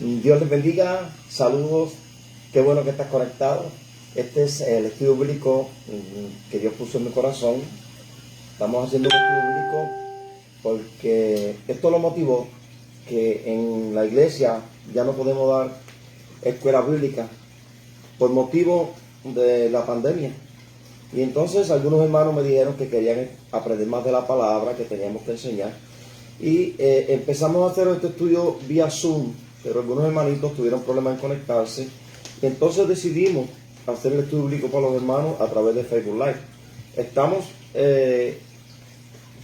Dios les bendiga, saludos, qué bueno que estás conectado. Este es el estudio bíblico que Dios puso en mi corazón. Estamos haciendo un estudio bíblico porque esto lo motivó que en la iglesia ya no podemos dar escuela bíblica por motivo de la pandemia. Y entonces algunos hermanos me dijeron que querían aprender más de la palabra, que teníamos que enseñar. Y empezamos a hacer este estudio vía Zoom, pero algunos hermanitos tuvieron problemas en conectarse. Entonces decidimos hacer el estudio bíblico para los hermanos a través de Facebook Live. Estamos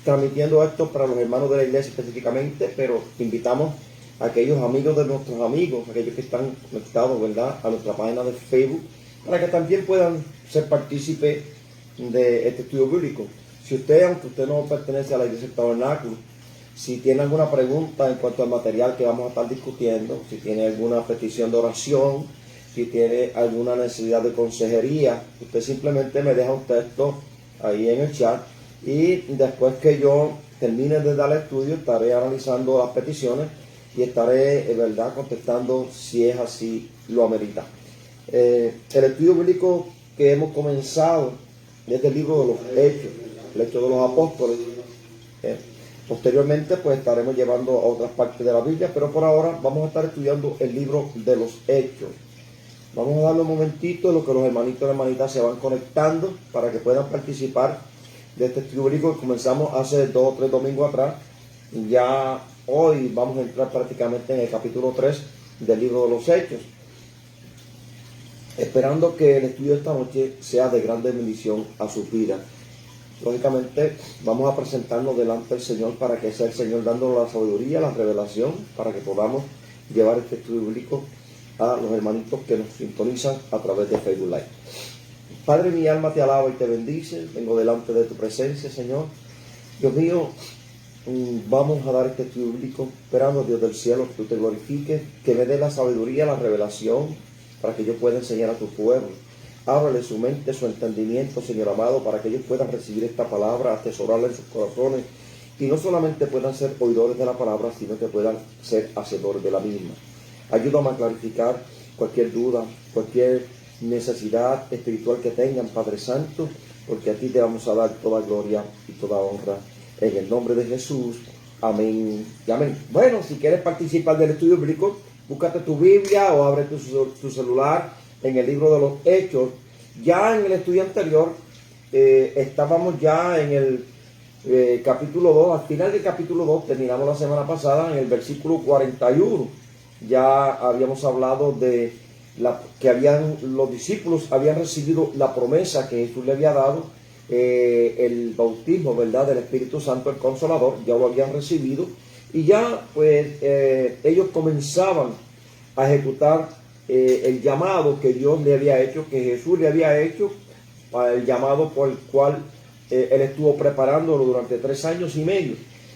transmitiendo esto para los hermanos de la iglesia específicamente, pero invitamos a aquellos amigos de nuestros amigos, aquellos que están conectados, ¿verdad?, a nuestra página de Facebook, para que también puedan ser partícipes de este estudio bíblico. Si usted, aunque usted no pertenece a la iglesia del Tabernáculo, si tiene alguna pregunta en cuanto al material que vamos a estar discutiendo, si tiene alguna petición de oración, si tiene alguna necesidad de consejería, usted simplemente me deja un texto ahí en el chat y después que yo termine de dar el estudio estaré analizando las peticiones y estaré, ¿verdad?, contestando si es así lo amerita. El estudio bíblico que hemos comenzado es el libro de los Hechos, el Hecho de los Apóstoles. Posteriormente pues estaremos llevando a otras partes de la Biblia, pero por ahora vamos a estar estudiando el libro de los Hechos. Vamos a darle un momentito en lo que los hermanitos y hermanitas se van conectando para que puedan participar de este estudio bíblico que comenzamos hace 2 o 3 domingos atrás. Ya hoy vamos a entrar prácticamente en el capítulo 3 del libro de los Hechos, esperando que el estudio de esta noche sea de grande bendición a su vida. Lógicamente vamos a presentarnos delante del Señor para que sea el Señor dándonos la sabiduría, la revelación, para que podamos llevar este estudio bíblico a los hermanitos que nos sintonizan a través de Facebook Live. Padre, mi alma te alaba y te bendice. Vengo delante de tu presencia, Señor. Dios mío, vamos a dar este estudio bíblico esperando, Dios del cielo, que tú te glorifiques, que me dé la sabiduría, la revelación, para que yo pueda enseñar a tu pueblo. Ábrele su mente, su entendimiento, Señor amado, para que ellos puedan recibir esta palabra, atesorarla en sus corazones, y no solamente puedan ser oidores de la palabra, sino que puedan ser hacedores de la misma. Ayúdame a clarificar cualquier duda, cualquier necesidad espiritual que tengan, Padre Santo, porque a ti te vamos a dar toda gloria y toda honra. En el nombre de Jesús. Amén y amén. Bueno, si quieres participar del estudio bíblico, búscate tu Biblia o abre tu celular en el libro de los Hechos. Ya en el estudio anterior estábamos ya en el capítulo 2, al final del capítulo 2, terminamos la semana pasada en el versículo 41. Ya habíamos hablado de que los discípulos habían recibido la promesa que Jesús le había dado, el bautismo, ¿verdad?, del Espíritu Santo, el Consolador, ya lo habían recibido, y ya pues ellos comenzaban a ejecutar el llamado que Dios le había hecho, que Jesús le había hecho, el llamado por el cual él estuvo preparándolo durante 3 años y medio.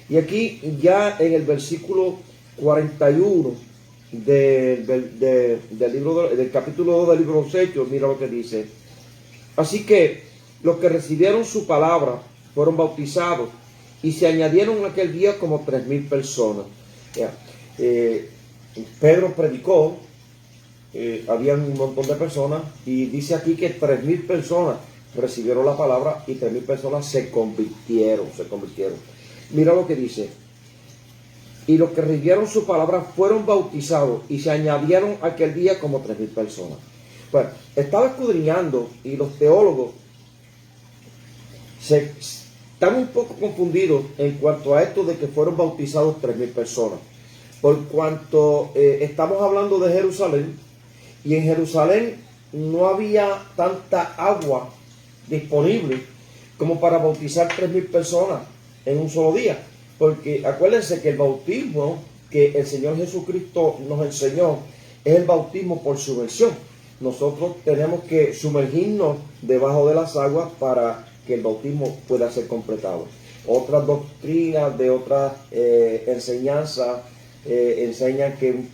Y aquí ya en el versículo 41 del capítulo 2 del libro de los Hechos, mira lo que dice. Así que los que recibieron su palabra fueron bautizados y se añadieron en aquel día como 3,000 personas. Pedro predicó, habían un montón de personas, y dice aquí que 3,000 personas recibieron la palabra y 3,000 personas se convirtieron. Mira lo que dice. Y los que recibieron su palabra fueron bautizados y se añadieron aquel día como 3,000 personas. Bueno, estaba escudriñando y los teólogos están un poco confundidos en cuanto a esto de que fueron bautizados 3,000 personas. Por cuanto estamos hablando de Jerusalén, y en Jerusalén no había tanta agua disponible como para bautizar 3,000 personas en un solo día. Porque acuérdense que el bautismo que el Señor Jesucristo nos enseñó es el bautismo por sumersión. Nosotros tenemos que sumergirnos debajo de las aguas para que el bautismo pueda ser completado. Otras doctrinas de otras enseñanzas enseñan que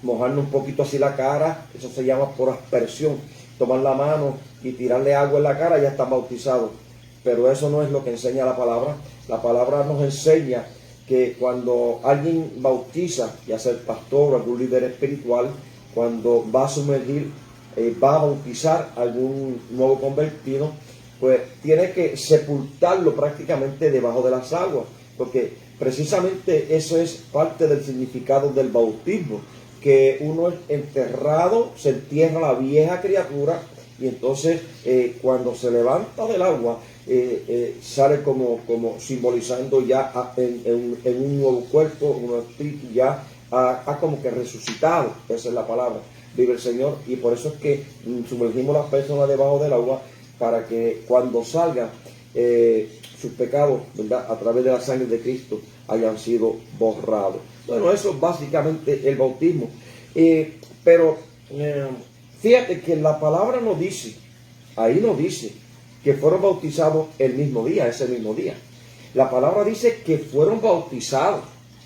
mojarnos un poquito así la cara, eso se llama por aspersión. Tomar la mano y tirarle agua en la cara, ya están bautizados. Pero eso no es lo que enseña la palabra. La palabra nos enseña que cuando alguien bautiza, ya sea el pastor o algún líder espiritual, cuando va a sumergir, va a bautizar a algún nuevo convertido, pues tiene que sepultarlo prácticamente debajo de las aguas, porque precisamente eso es parte del significado del bautismo, que uno es enterrado, se entierra la vieja criatura, y entonces cuando se levanta del agua, sale como simbolizando ya en un nuevo cuerpo, un nuevo espíritu, ya ha como que resucitado. Esa es la palabra, vive el Señor. Y por eso es que sumergimos a las personas debajo del agua, para que cuando salgan sus pecados, ¿verdad?, a través de la sangre de Cristo, hayan sido borrados. Bueno, eso es básicamente el bautismo. Pero fíjate que la palabra no dice, ahí no dice que fueron bautizados el mismo día, ese mismo día. La palabra dice que fueron bautizados.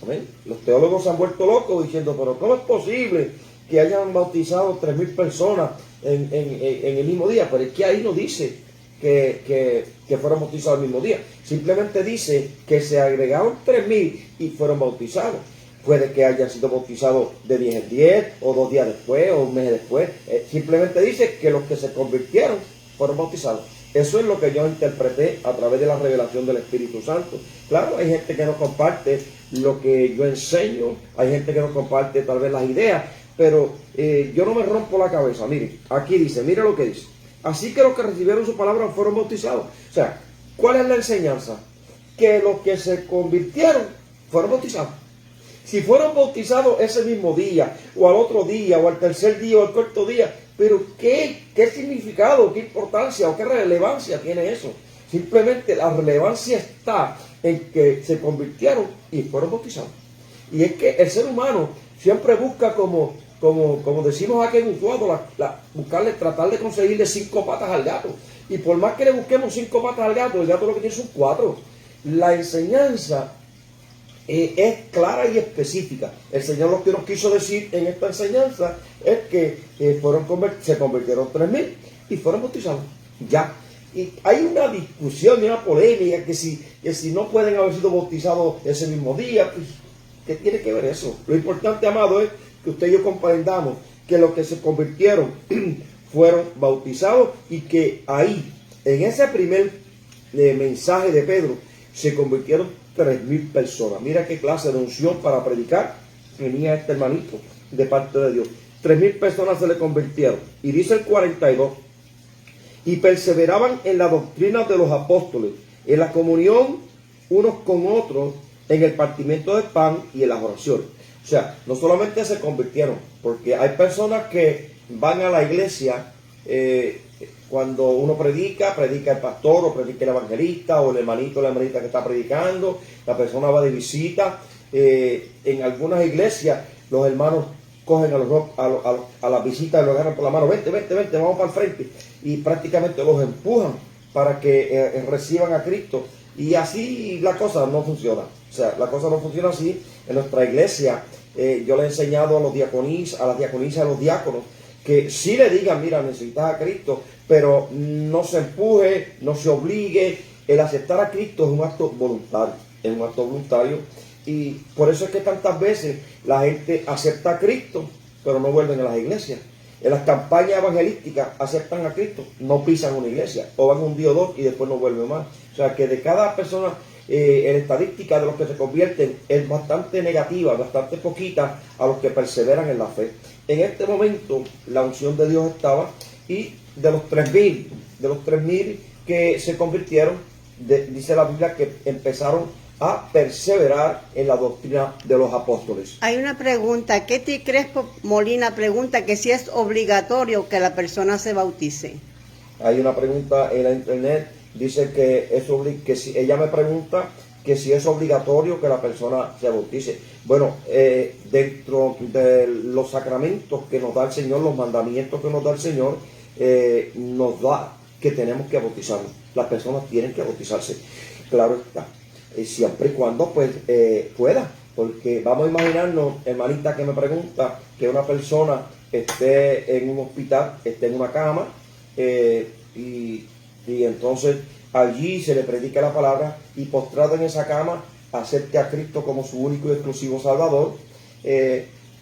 ¿Ven? Los teólogos se han vuelto locos diciendo, pero ¿cómo es posible que hayan bautizado 3.000 personas en el mismo día? Pero es que ahí no dice que fueron bautizados el mismo día. Simplemente dice que se agregaron 3.000 y fueron bautizados. Puede que hayan sido bautizados de 10 en 10, o 2 días después, o un mes después. Simplemente dice que los que se convirtieron fueron bautizados. Eso es lo que yo interpreté a través de la revelación del Espíritu Santo. Claro, hay gente que no comparte lo que yo enseño, hay gente que no comparte tal vez las ideas, pero yo no me rompo la cabeza. Miren, aquí dice, mire lo que dice. Así que los que recibieron su palabra fueron bautizados. O sea, ¿cuál es la enseñanza? Que los que se convirtieron fueron bautizados. Si fueron bautizados ese mismo día, o al otro día, o al tercer día, o al cuarto día, pero ¿qué significado, qué importancia o qué relevancia tiene eso? Simplemente la relevancia está en que se convirtieron y fueron bautizados. Y es que el ser humano siempre busca, como decimos aquí en Utuado, tratar de conseguirle 5 patas al gato. Y por más que le busquemos 5 patas al gato, el gato lo que tiene son 4. La enseñanza es clara y específica. El Señor lo que nos quiso decir en esta enseñanza es que se convirtieron 3.000 y fueron bautizados. Ya. Y hay una discusión y una polémica que si no pueden haber sido bautizados ese mismo día, pues, ¿qué tiene que ver eso? Lo importante, amado, es que usted y yo comprendamos que los que se convirtieron fueron bautizados, y que ahí, en ese primer mensaje de Pedro, se convirtieron 3.000 personas. Mira qué clase de unción para predicar tenía este hermanito de parte de Dios. 3.000 personas se le convirtieron. Y dice el 42, y perseveraban en la doctrina de los apóstoles, en la comunión unos con otros, en el partimiento del pan y en las oraciones. O sea, no solamente se convirtieron, porque hay personas que van a la iglesia cuando uno predica el pastor, o predica el evangelista, o el hermanito o la hermanita que está predicando, la persona va de visita. En algunas iglesias los hermanos cogen a la visita y lo agarran por la mano, vente, vamos para el frente, y prácticamente los empujan para que reciban a Cristo. Y así la cosa no funciona. O sea, la cosa no funciona así. En nuestra iglesia yo le he enseñado a las diaconisas, a los diáconos, que sí le digan, mira, necesitas a Cristo, pero no se empuje, no se obligue. El aceptar a Cristo es un acto voluntario, y por eso es que tantas veces la gente acepta a Cristo, pero no vuelven a las iglesias. En las campañas evangelísticas aceptan a Cristo, no pisan una iglesia, o van un día o dos y después no vuelven más. O sea, que de cada persona, en estadística de los que se convierten, es bastante negativa, bastante poquita a los que perseveran en la fe. En este momento la unción de Dios estaba, y de los 3.000 que se convirtieron, dice la Biblia que empezaron a perseverar en la doctrina de los apóstoles. Hay una pregunta, Ketty Crespo Molina pregunta que si es obligatorio que la persona se bautice. Hay una pregunta en la internet, dice que ella me pregunta que si es obligatorio que la persona se bautice. Bueno, dentro de los sacramentos que nos da el Señor, los mandamientos que nos da el Señor, nos da que tenemos que bautizarnos. Las personas tienen que bautizarse, claro está, siempre y cuando pues pueda, porque vamos a imaginarnos, hermanita que me pregunta, que una persona esté en un hospital, esté en una cama, y entonces allí se le predica la palabra, y postrado en esa cama acepte a Cristo como su único y exclusivo Salvador,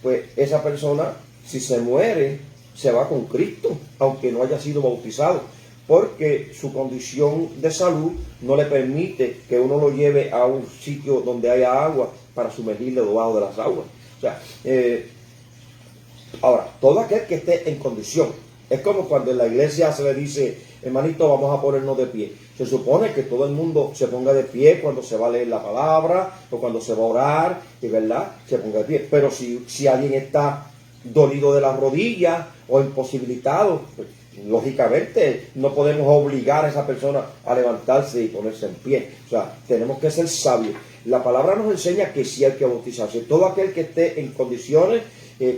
pues esa persona, si se muere, se va con Cristo, aunque no haya sido bautizado, porque su condición de salud no le permite que uno lo lleve a un sitio donde haya agua para sumergirle debajo de las aguas. O sea, ahora, todo aquel que esté en condición, es como cuando en la iglesia se le dice, hermanito, vamos a ponernos de pie. Se supone que todo el mundo se ponga de pie cuando se va a leer la palabra o cuando se va a orar, y verdad, se ponga de pie. Pero si alguien está dolido de las rodillas o imposibilitado, pues, lógicamente no podemos obligar a esa persona a levantarse y ponerse en pie. O sea, tenemos que ser sabios. La palabra nos enseña que sí hay que bautizarse. Todo aquel que esté en condiciones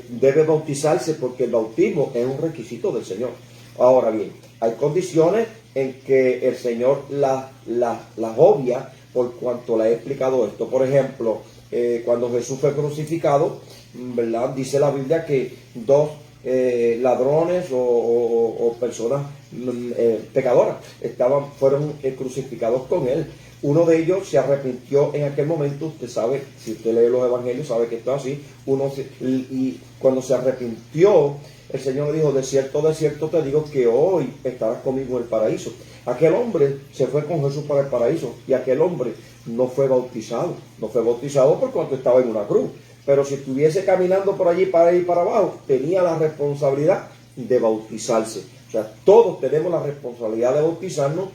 debe bautizarse, porque el bautismo es un requisito del Señor. Ahora bien, hay condiciones en que el Señor las obvia, por cuanto le he explicado esto. Por ejemplo, cuando Jesús fue crucificado, ¿verdad? Dice la Biblia que dos ladrones o personas pecadoras fueron crucificados con él. Uno de ellos se arrepintió en aquel momento. Usted sabe, si usted lee los evangelios, sabe que esto es así. Y cuando se arrepintió, el Señor le dijo, de cierto te digo que hoy estarás conmigo en el paraíso. Aquel hombre se fue con Jesús para el paraíso, y aquel hombre no fue bautizado. No fue bautizado por cuanto estaba en una cruz. Pero si estuviese caminando por allí para ir para abajo, tenía la responsabilidad de bautizarse. O sea, todos tenemos la responsabilidad de bautizarnos,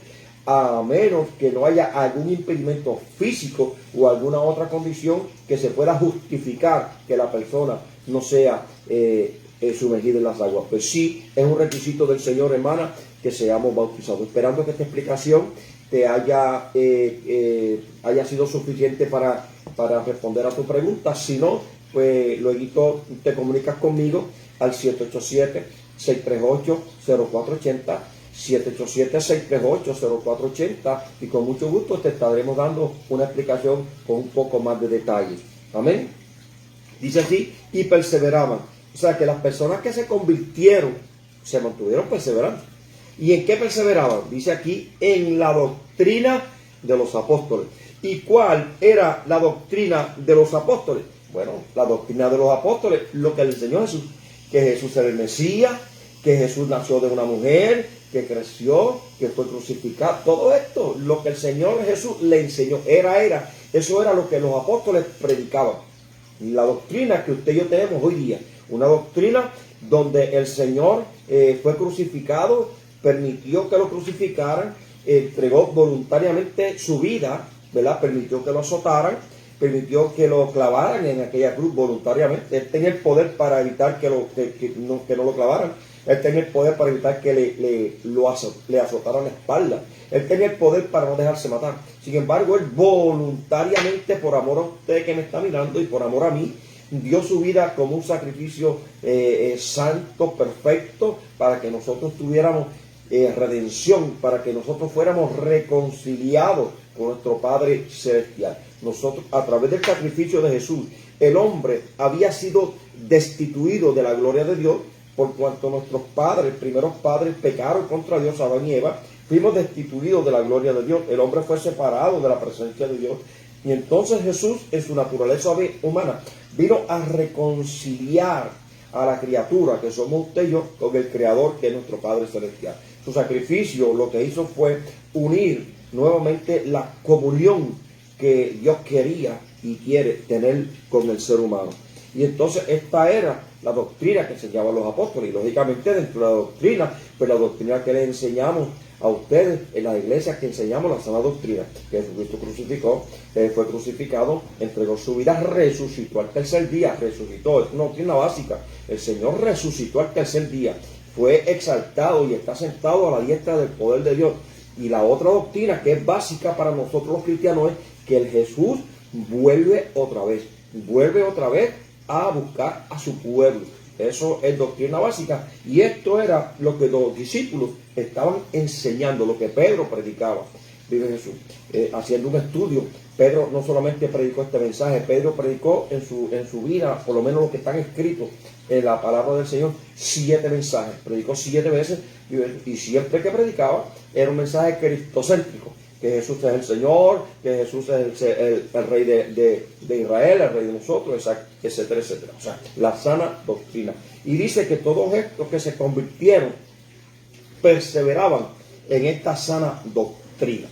a menos que no haya algún impedimento físico o alguna otra condición que se pueda justificar que la persona no sea sumergida en las aguas. Pues sí, es un requisito del Señor, hermana, que seamos bautizados. Esperando que esta explicación te haya sido suficiente para responder a tu pregunta. Si no, pues luego te comunicas conmigo al 787-638-0480, 787-638-0480, y con mucho gusto te estaremos dando una explicación con un poco más de detalle. Amén. Dice así, y perseveraban. O sea, que las personas que se convirtieron se mantuvieron perseverando. ¿Y en qué perseveraban? Dice aquí, en la doctrina de los apóstoles. ¿Y cuál era la doctrina de los apóstoles? Bueno, la doctrina de los apóstoles, lo que le enseñó Jesús, que Jesús era el Mesías, que Jesús nació de una mujer, que creció, que fue crucificado. Todo esto, lo que el Señor Jesús le enseñó, eso era lo que los apóstoles predicaban. Y la doctrina que usted y yo tenemos hoy día, una doctrina donde el Señor fue crucificado, permitió que lo crucificaran, entregó voluntariamente su vida, ¿verdad? Permitió que lo azotaran, permitió que lo clavaran en aquella cruz voluntariamente. Él tenía el poder para evitar que no lo clavaran. Él tenía el poder para evitar que le azotaran la espalda. Él tenía el poder para no dejarse matar. Sin embargo, él voluntariamente, por amor a usted que me está mirando y por amor a mí, dio su vida como un sacrificio santo, perfecto, para que nosotros tuviéramos redención, para que nosotros fuéramos reconciliados con nuestro Padre Celestial. Nosotros, a través del sacrificio de Jesús, el hombre había sido destituido de la gloria de Dios, por cuanto nuestros primeros padres, pecaron contra Dios, Adán y Eva. Fuimos destituidos de la gloria de Dios. El hombre fue separado de la presencia de Dios. Y entonces Jesús, en su naturaleza humana, vino a reconciliar a la criatura, que somos usted y yo, con el Creador, que es nuestro Padre Celestial. Su sacrificio lo que hizo fue unir nuevamente la comunión que Dios quería y quiere tener con el ser humano. Y entonces esta era la doctrina que enseñaban los apóstoles. Y lógicamente dentro de la doctrina, pues la doctrina que les enseñamos a ustedes en las iglesias, que enseñamos la sana doctrina, que Jesucristo crucificó, fue crucificado, entregó su vida, resucitó al tercer día, resucitó. Es una doctrina básica. El Señor resucitó al tercer día, fue exaltado y está sentado a la diestra del poder de Dios. Y la otra doctrina que es básica para nosotros los cristianos es que el Jesús vuelve otra vez a buscar a su pueblo. Eso es doctrina básica, y esto era lo que los discípulos estaban enseñando, lo que Pedro predicaba. Vive Jesús. Haciendo un estudio, Pedro no solamente predicó este mensaje, Pedro predicó en su vida, por lo menos lo que están escritos en la palabra del Señor, 7 mensajes. Predicó 7 veces, y siempre que predicaba era un mensaje cristocéntrico. que Jesús es el Señor, que Jesús es el Rey de Israel, el Rey de nosotros, etcétera, etcétera. O sea, la sana doctrina. Y dice que todos estos que se convirtieron perseveraban en esta sana doctrina.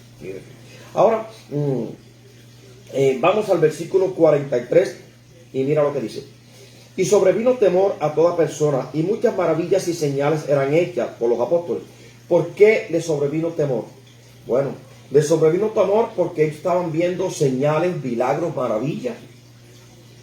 Ahora, vamos al versículo 43 y mira lo que dice. Y sobrevino temor a toda persona, y muchas maravillas y señales eran hechas por los apóstoles. ¿Por qué le sobrevino temor? Bueno, le sobrevino temor porque ellos estaban viendo señales, milagros, maravillas.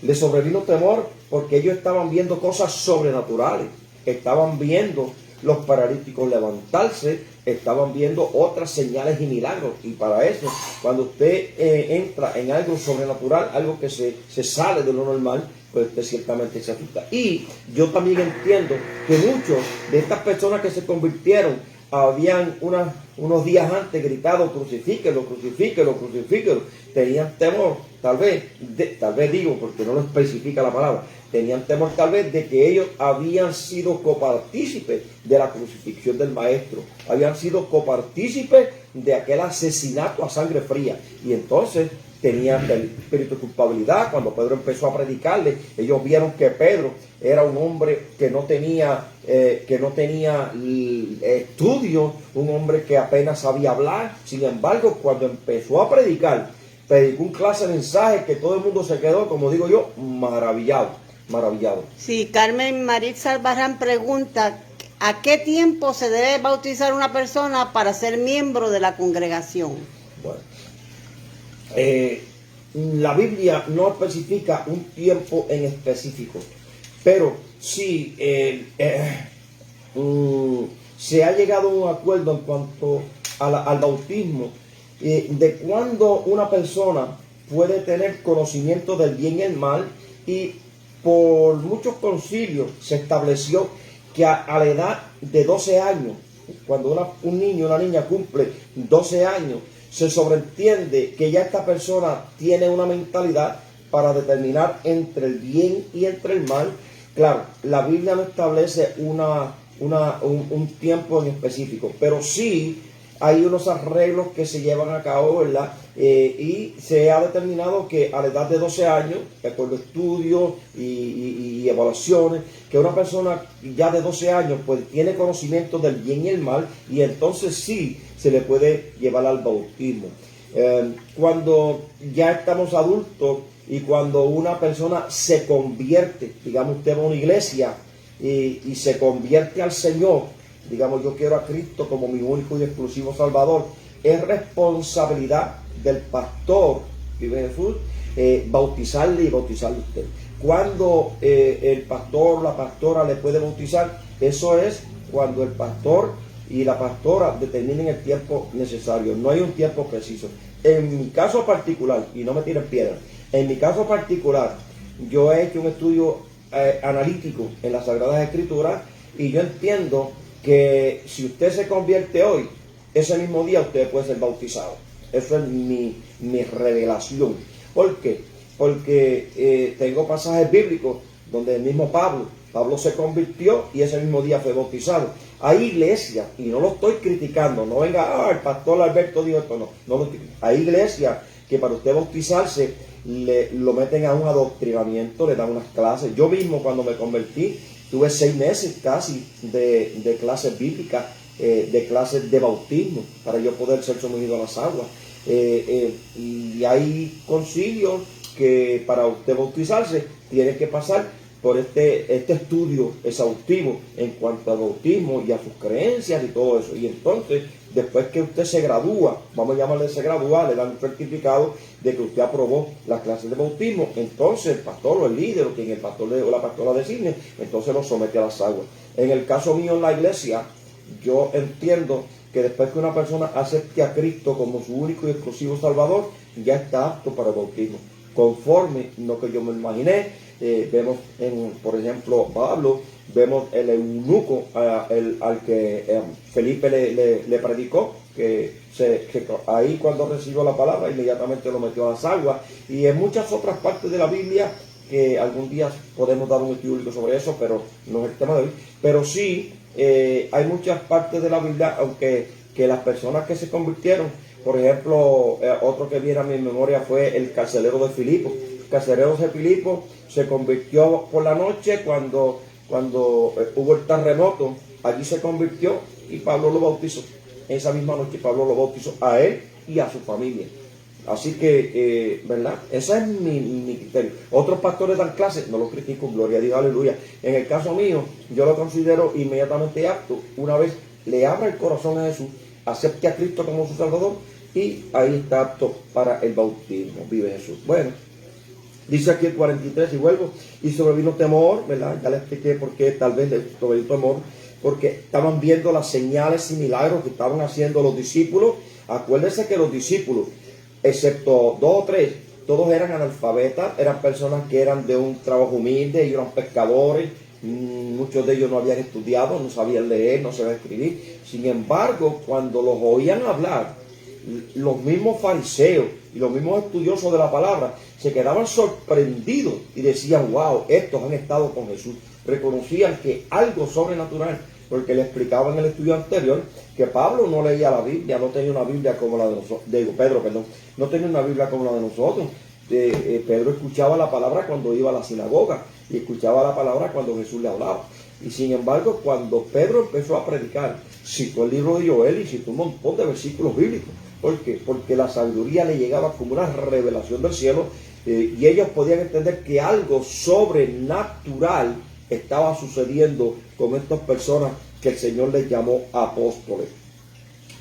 Le sobrevino temor porque ellos estaban viendo cosas sobrenaturales. Estaban viendo los paralíticos levantarse, estaban viendo otras señales y milagros. Y para eso, cuando usted entra en algo sobrenatural, algo que se sale de lo normal, pues usted ciertamente se asusta. Y yo también entiendo que muchos de estas personas que se convirtieron habían unos días antes gritado: crucifíquelo, crucifíquelo, crucifíquelo. Tenían temor, tal vez digo porque no lo especifica la palabra, tenían temor tal vez de que ellos habían sido copartícipes de la crucifixión del Maestro, habían sido copartícipes de aquel asesinato a sangre fría, y entonces tenían el espíritu de culpabilidad. Cuando Pedro empezó a predicarle, ellos vieron que Pedro era un hombre que no tenía estudio, un hombre que apenas sabía hablar. Sin embargo, cuando empezó a predicar, predicó un clase de mensaje que todo el mundo se quedó, como digo yo, maravillado. Sí, Carmen Maritza Albarrán pregunta: ¿a qué tiempo se debe bautizar una persona para ser miembro de la congregación? Bueno, la Biblia no especifica un tiempo en específico, pero sí se ha llegado a un acuerdo en cuanto al bautismo, de cuando una persona puede tener conocimiento del bien y el mal, y por muchos concilios se estableció que a la edad de 12 años, cuando un niño o una niña cumple 12 años, se sobreentiende que ya esta persona tiene una mentalidad para determinar entre el bien y entre el mal. Claro, la Biblia no establece un tiempo en específico, pero sí hay unos arreglos que se llevan a cabo, ¿verdad? Y se ha determinado que a la edad de 12 años, por estudios y evaluaciones, que una persona ya de 12 años pues tiene conocimiento del bien y el mal, y entonces sí se le puede llevar al bautismo. Cuando ya estamos adultos y cuando una persona se convierte, digamos, usted va a una iglesia y se convierte al Señor, digamos, yo quiero a Cristo como mi único y exclusivo Salvador, es responsabilidad del pastor, vive Jesús, bautizarle y bautizarle a usted. Cuando el pastor, la pastora le puede bautizar, eso es cuando el pastor y la pastora determinen el tiempo necesario. No hay un tiempo preciso. En mi caso particular, y no me tiren piedras, en mi caso particular, yo he hecho un estudio analítico en las Sagradas Escrituras, y yo entiendo que si usted se convierte hoy, ese mismo día usted puede ser bautizado. Eso es mi revelación. ¿Por qué? Porque tengo pasajes bíblicos donde el mismo Pablo se convirtió y ese mismo día fue bautizado. Hay iglesias, y no lo estoy criticando, no venga, el pastor Alberto dijo esto, no, hay iglesias que para usted bautizarse lo meten a un adoctrinamiento, le dan unas clases. Yo mismo cuando me convertí tuve 6 meses casi de clases bíblicas, de clases de bautismo, para yo poder ser sumergido a las aguas. Y hay concilios que para usted bautizarse tiene que pasar por este estudio exhaustivo en cuanto al bautismo y a sus creencias y todo eso. Y entonces, después que usted se gradúa, vamos a llamarle se gradúa, le dan un certificado de que usted aprobó las clases de bautismo. Entonces el pastor o el líder, o quien el pastor o la pastora designe, entonces lo somete a las aguas. En el caso mío en la iglesia, yo entiendo que después que una persona acepte a Cristo como su único y exclusivo Salvador, ya está apto para el bautismo. Conforme lo que yo me imaginé, vemos por ejemplo, Pablo, vemos el eunuco al que Felipe le predicó, que ahí cuando recibió la palabra inmediatamente lo metió a las aguas, y en muchas otras partes de la Biblia que algún día podemos dar un estudio sobre eso, pero no es el tema de hoy. Pero sí, hay muchas partes de la Biblia, aunque que las personas que se convirtieron Por ejemplo, otro que viene a mi memoria fue el carcelero de Filipo. El carcelero de Filipo se convirtió por la noche cuando hubo el terremoto. Allí se convirtió y Pablo lo bautizó. Esa misma noche Pablo lo bautizó a él y a su familia. Así que, ¿verdad? Ese es mi criterio. Otros pastores dan clases, no lo critico, gloria a Dios, aleluya. En el caso mío, yo lo considero inmediatamente apto. Una vez le abra el corazón a Jesús, acepte a Cristo como su Salvador y ahí está apto para el bautismo. Vive Jesús. Bueno, dice aquí el 43 y vuelvo. Y sobrevino temor, ¿verdad? Ya le expliqué por qué tal vez le sobrevino temor. Porque estaban viendo las señales y milagros que estaban haciendo los discípulos. Acuérdense que los discípulos, excepto 2 o 3, todos eran analfabetas, eran personas que eran de un trabajo humilde, ellos eran pescadores, muchos de ellos no habían estudiado, no sabían leer, no sabían escribir. Sin embargo, cuando los oían hablar, los mismos fariseos y los mismos estudiosos de la palabra se quedaban sorprendidos y decían, wow, estos han estado con Jesús. Reconocían que algo sobrenatural, porque le explicaba en el estudio anterior que Pablo no leía la Biblia, no tenía una Biblia como la de nosotros, Pedro, no tenía una Biblia como la de nosotros. Pedro escuchaba la palabra cuando iba a la sinagoga y escuchaba la palabra cuando Jesús le hablaba. Y sin embargo, cuando Pedro empezó a predicar, citó el libro de Joel y citó un montón de versículos bíblicos. ¿Por qué? Porque la sabiduría le llegaba como una revelación del cielo y ellos podían entender que algo sobrenatural estaba sucediendo con estas personas que el Señor les llamó apóstoles.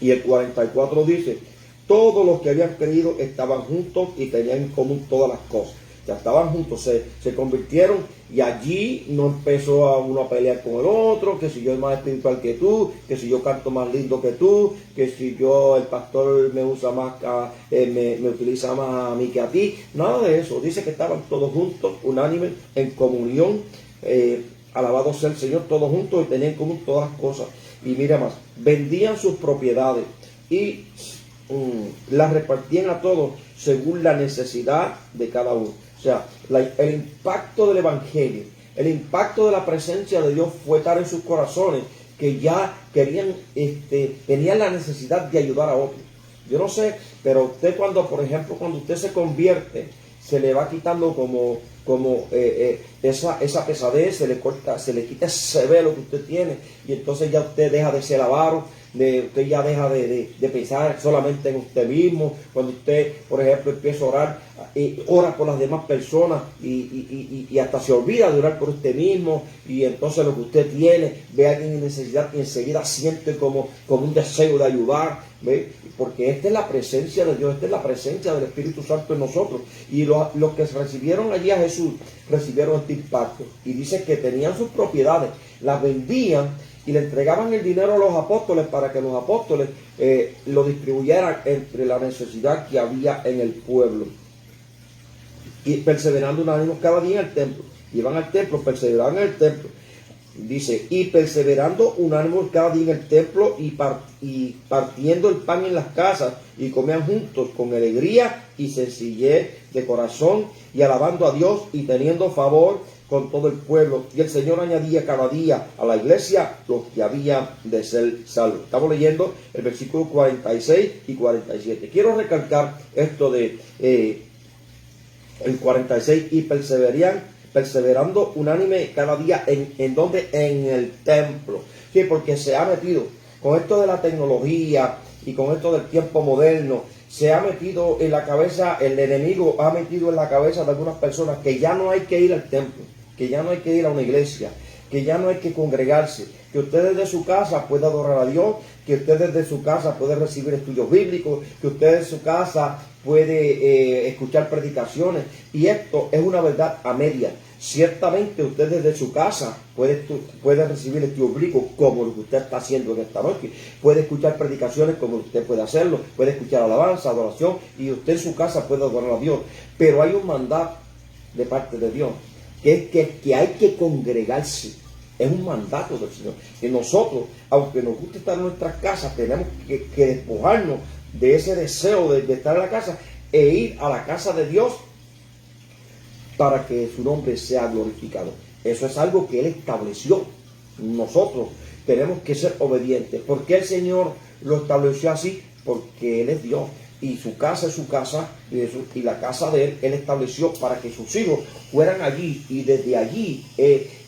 Y el 44 dice, todos los que habían creído estaban juntos y tenían en común todas las cosas. Ya estaban juntos, se convirtieron y allí no empezó a uno a pelear con el otro, que si yo es más espiritual que tú, que si yo canto más lindo que tú, que si yo, el pastor me usa más, me utiliza más a mí que a ti. Nada de eso. Dice que estaban todos juntos, unánimes, en comunión. Alabado sea el Señor, todos juntos y tenían en común todas las cosas. Y mira más, vendían sus propiedades y las repartían a todos según la necesidad de cada uno. O sea, el impacto del Evangelio, el impacto de la presencia de Dios fue tal en sus corazones que ya tenían la necesidad de ayudar a otros. Yo no sé, pero usted por ejemplo, cuando usted se convierte, se le va quitando esa pesadez, se le quita ese velo que usted tiene y entonces ya usted deja de ser avaro, usted ya deja de pensar solamente en usted mismo. Cuando usted, por ejemplo, empieza a orar, ora por las demás personas y hasta se olvida de orar por usted mismo y entonces lo que usted tiene, ve a alguien en necesidad y enseguida siente como un deseo de ayudar, ¿ve? Porque esta es la presencia de Dios, esta es la presencia del Espíritu Santo en nosotros. Y los que recibieron allí a Jesús, recibieron este impacto. Y dice que tenían sus propiedades, las vendían y le entregaban el dinero a los apóstoles para que los apóstoles lo distribuyeran entre la necesidad que había en el pueblo. Y perseverando unánimos cada día en el templo. Iban al templo, perseveraban en el templo. Dice, y perseverando unánimos cada día en el templo y partiendo el pan en las casas y comían juntos con alegría y sencillez de corazón y alabando a Dios y teniendo favor con todo el pueblo. Y el Señor añadía cada día a la iglesia los que habían de ser salvos. Estamos leyendo el versículo 46 y 47. Quiero recalcar esto de el 46 y perseverando unánime cada día en donde en el templo. Sí, porque se ha metido con esto de la tecnología y con esto del tiempo moderno, se ha metido en la cabeza, el enemigo ha metido en la cabeza de algunas personas que ya no hay que ir al templo, que ya no hay que ir a una iglesia, que ya no hay que congregarse, que usted desde su casa puede adorar a Dios, que usted desde su casa puede recibir estudios bíblicos, que usted desde su casa puede escuchar predicaciones. Y esto es una verdad a media. Ciertamente usted desde su casa puede recibir estudios bíblicos como lo que usted está haciendo en esta noche. Puede escuchar predicaciones como usted puede hacerlo. Puede escuchar alabanza, adoración. Y usted en su casa puede adorar a Dios. Pero hay un mandato de parte de Dios, que es que hay que congregarse. Es un mandato del Señor. Que nosotros, aunque nos guste estar en nuestras casas, tenemos que despojarnos de ese deseo de estar en la casa e ir a la casa de Dios para que su nombre sea glorificado. Eso es algo que Él estableció. Nosotros tenemos que ser obedientes. ¿Por qué el Señor lo estableció así? porque Él es Dios. Y su casa es su casa, y la casa de Él estableció para que sus hijos fueran allí y desde allí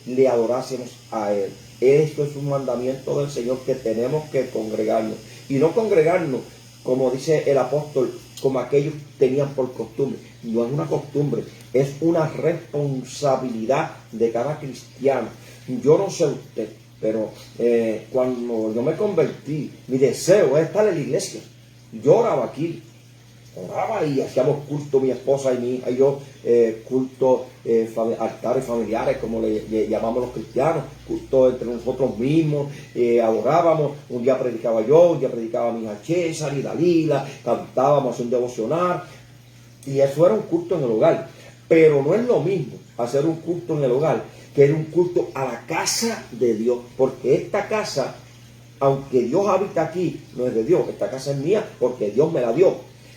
le adorásemos a Él. Esto es un mandamiento del Señor, que tenemos que congregarnos. Y no congregarnos, como dice el apóstol, como aquellos tenían por costumbre. No es una costumbre, es una responsabilidad de cada cristiano. Yo no sé usted, pero cuando yo me convertí, mi deseo es estar en la iglesia. Yo oraba aquí, oraba y hacíamos culto, mi esposa y mi hija y yo, culto, altares familiares, como le llamamos los cristianos, culto entre nosotros mismos, adorábamos. Un día predicaba yo, un día predicaba mi hija César y Dalila, cantábamos un devocional, y eso era un culto en el hogar. Pero no es lo mismo hacer un culto en el hogar que ir un culto a la casa de Dios, porque esta casa, aunque Dios habita aquí, no es de Dios. Esta casa es mía porque Dios me la dio.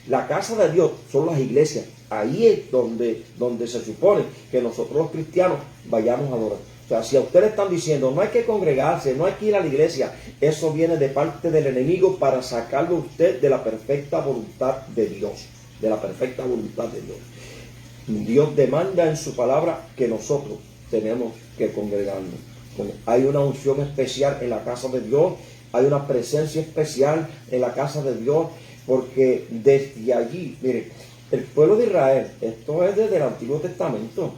La casa de Dios son las iglesias. Ahí es donde se supone que nosotros los cristianos vayamos a adorar. O sea, si a ustedes están diciendo no hay que congregarse, no hay que ir a la iglesia, eso viene de parte del enemigo para sacarlo a usted de la perfecta voluntad de Dios. De la perfecta voluntad de Dios. Dios demanda en su palabra que nosotros tenemos que congregarnos. Hay una unción especial en la casa de Dios, hay una presencia especial en la casa de Dios, porque desde allí, mire, el pueblo de Israel, esto es desde el Antiguo Testamento,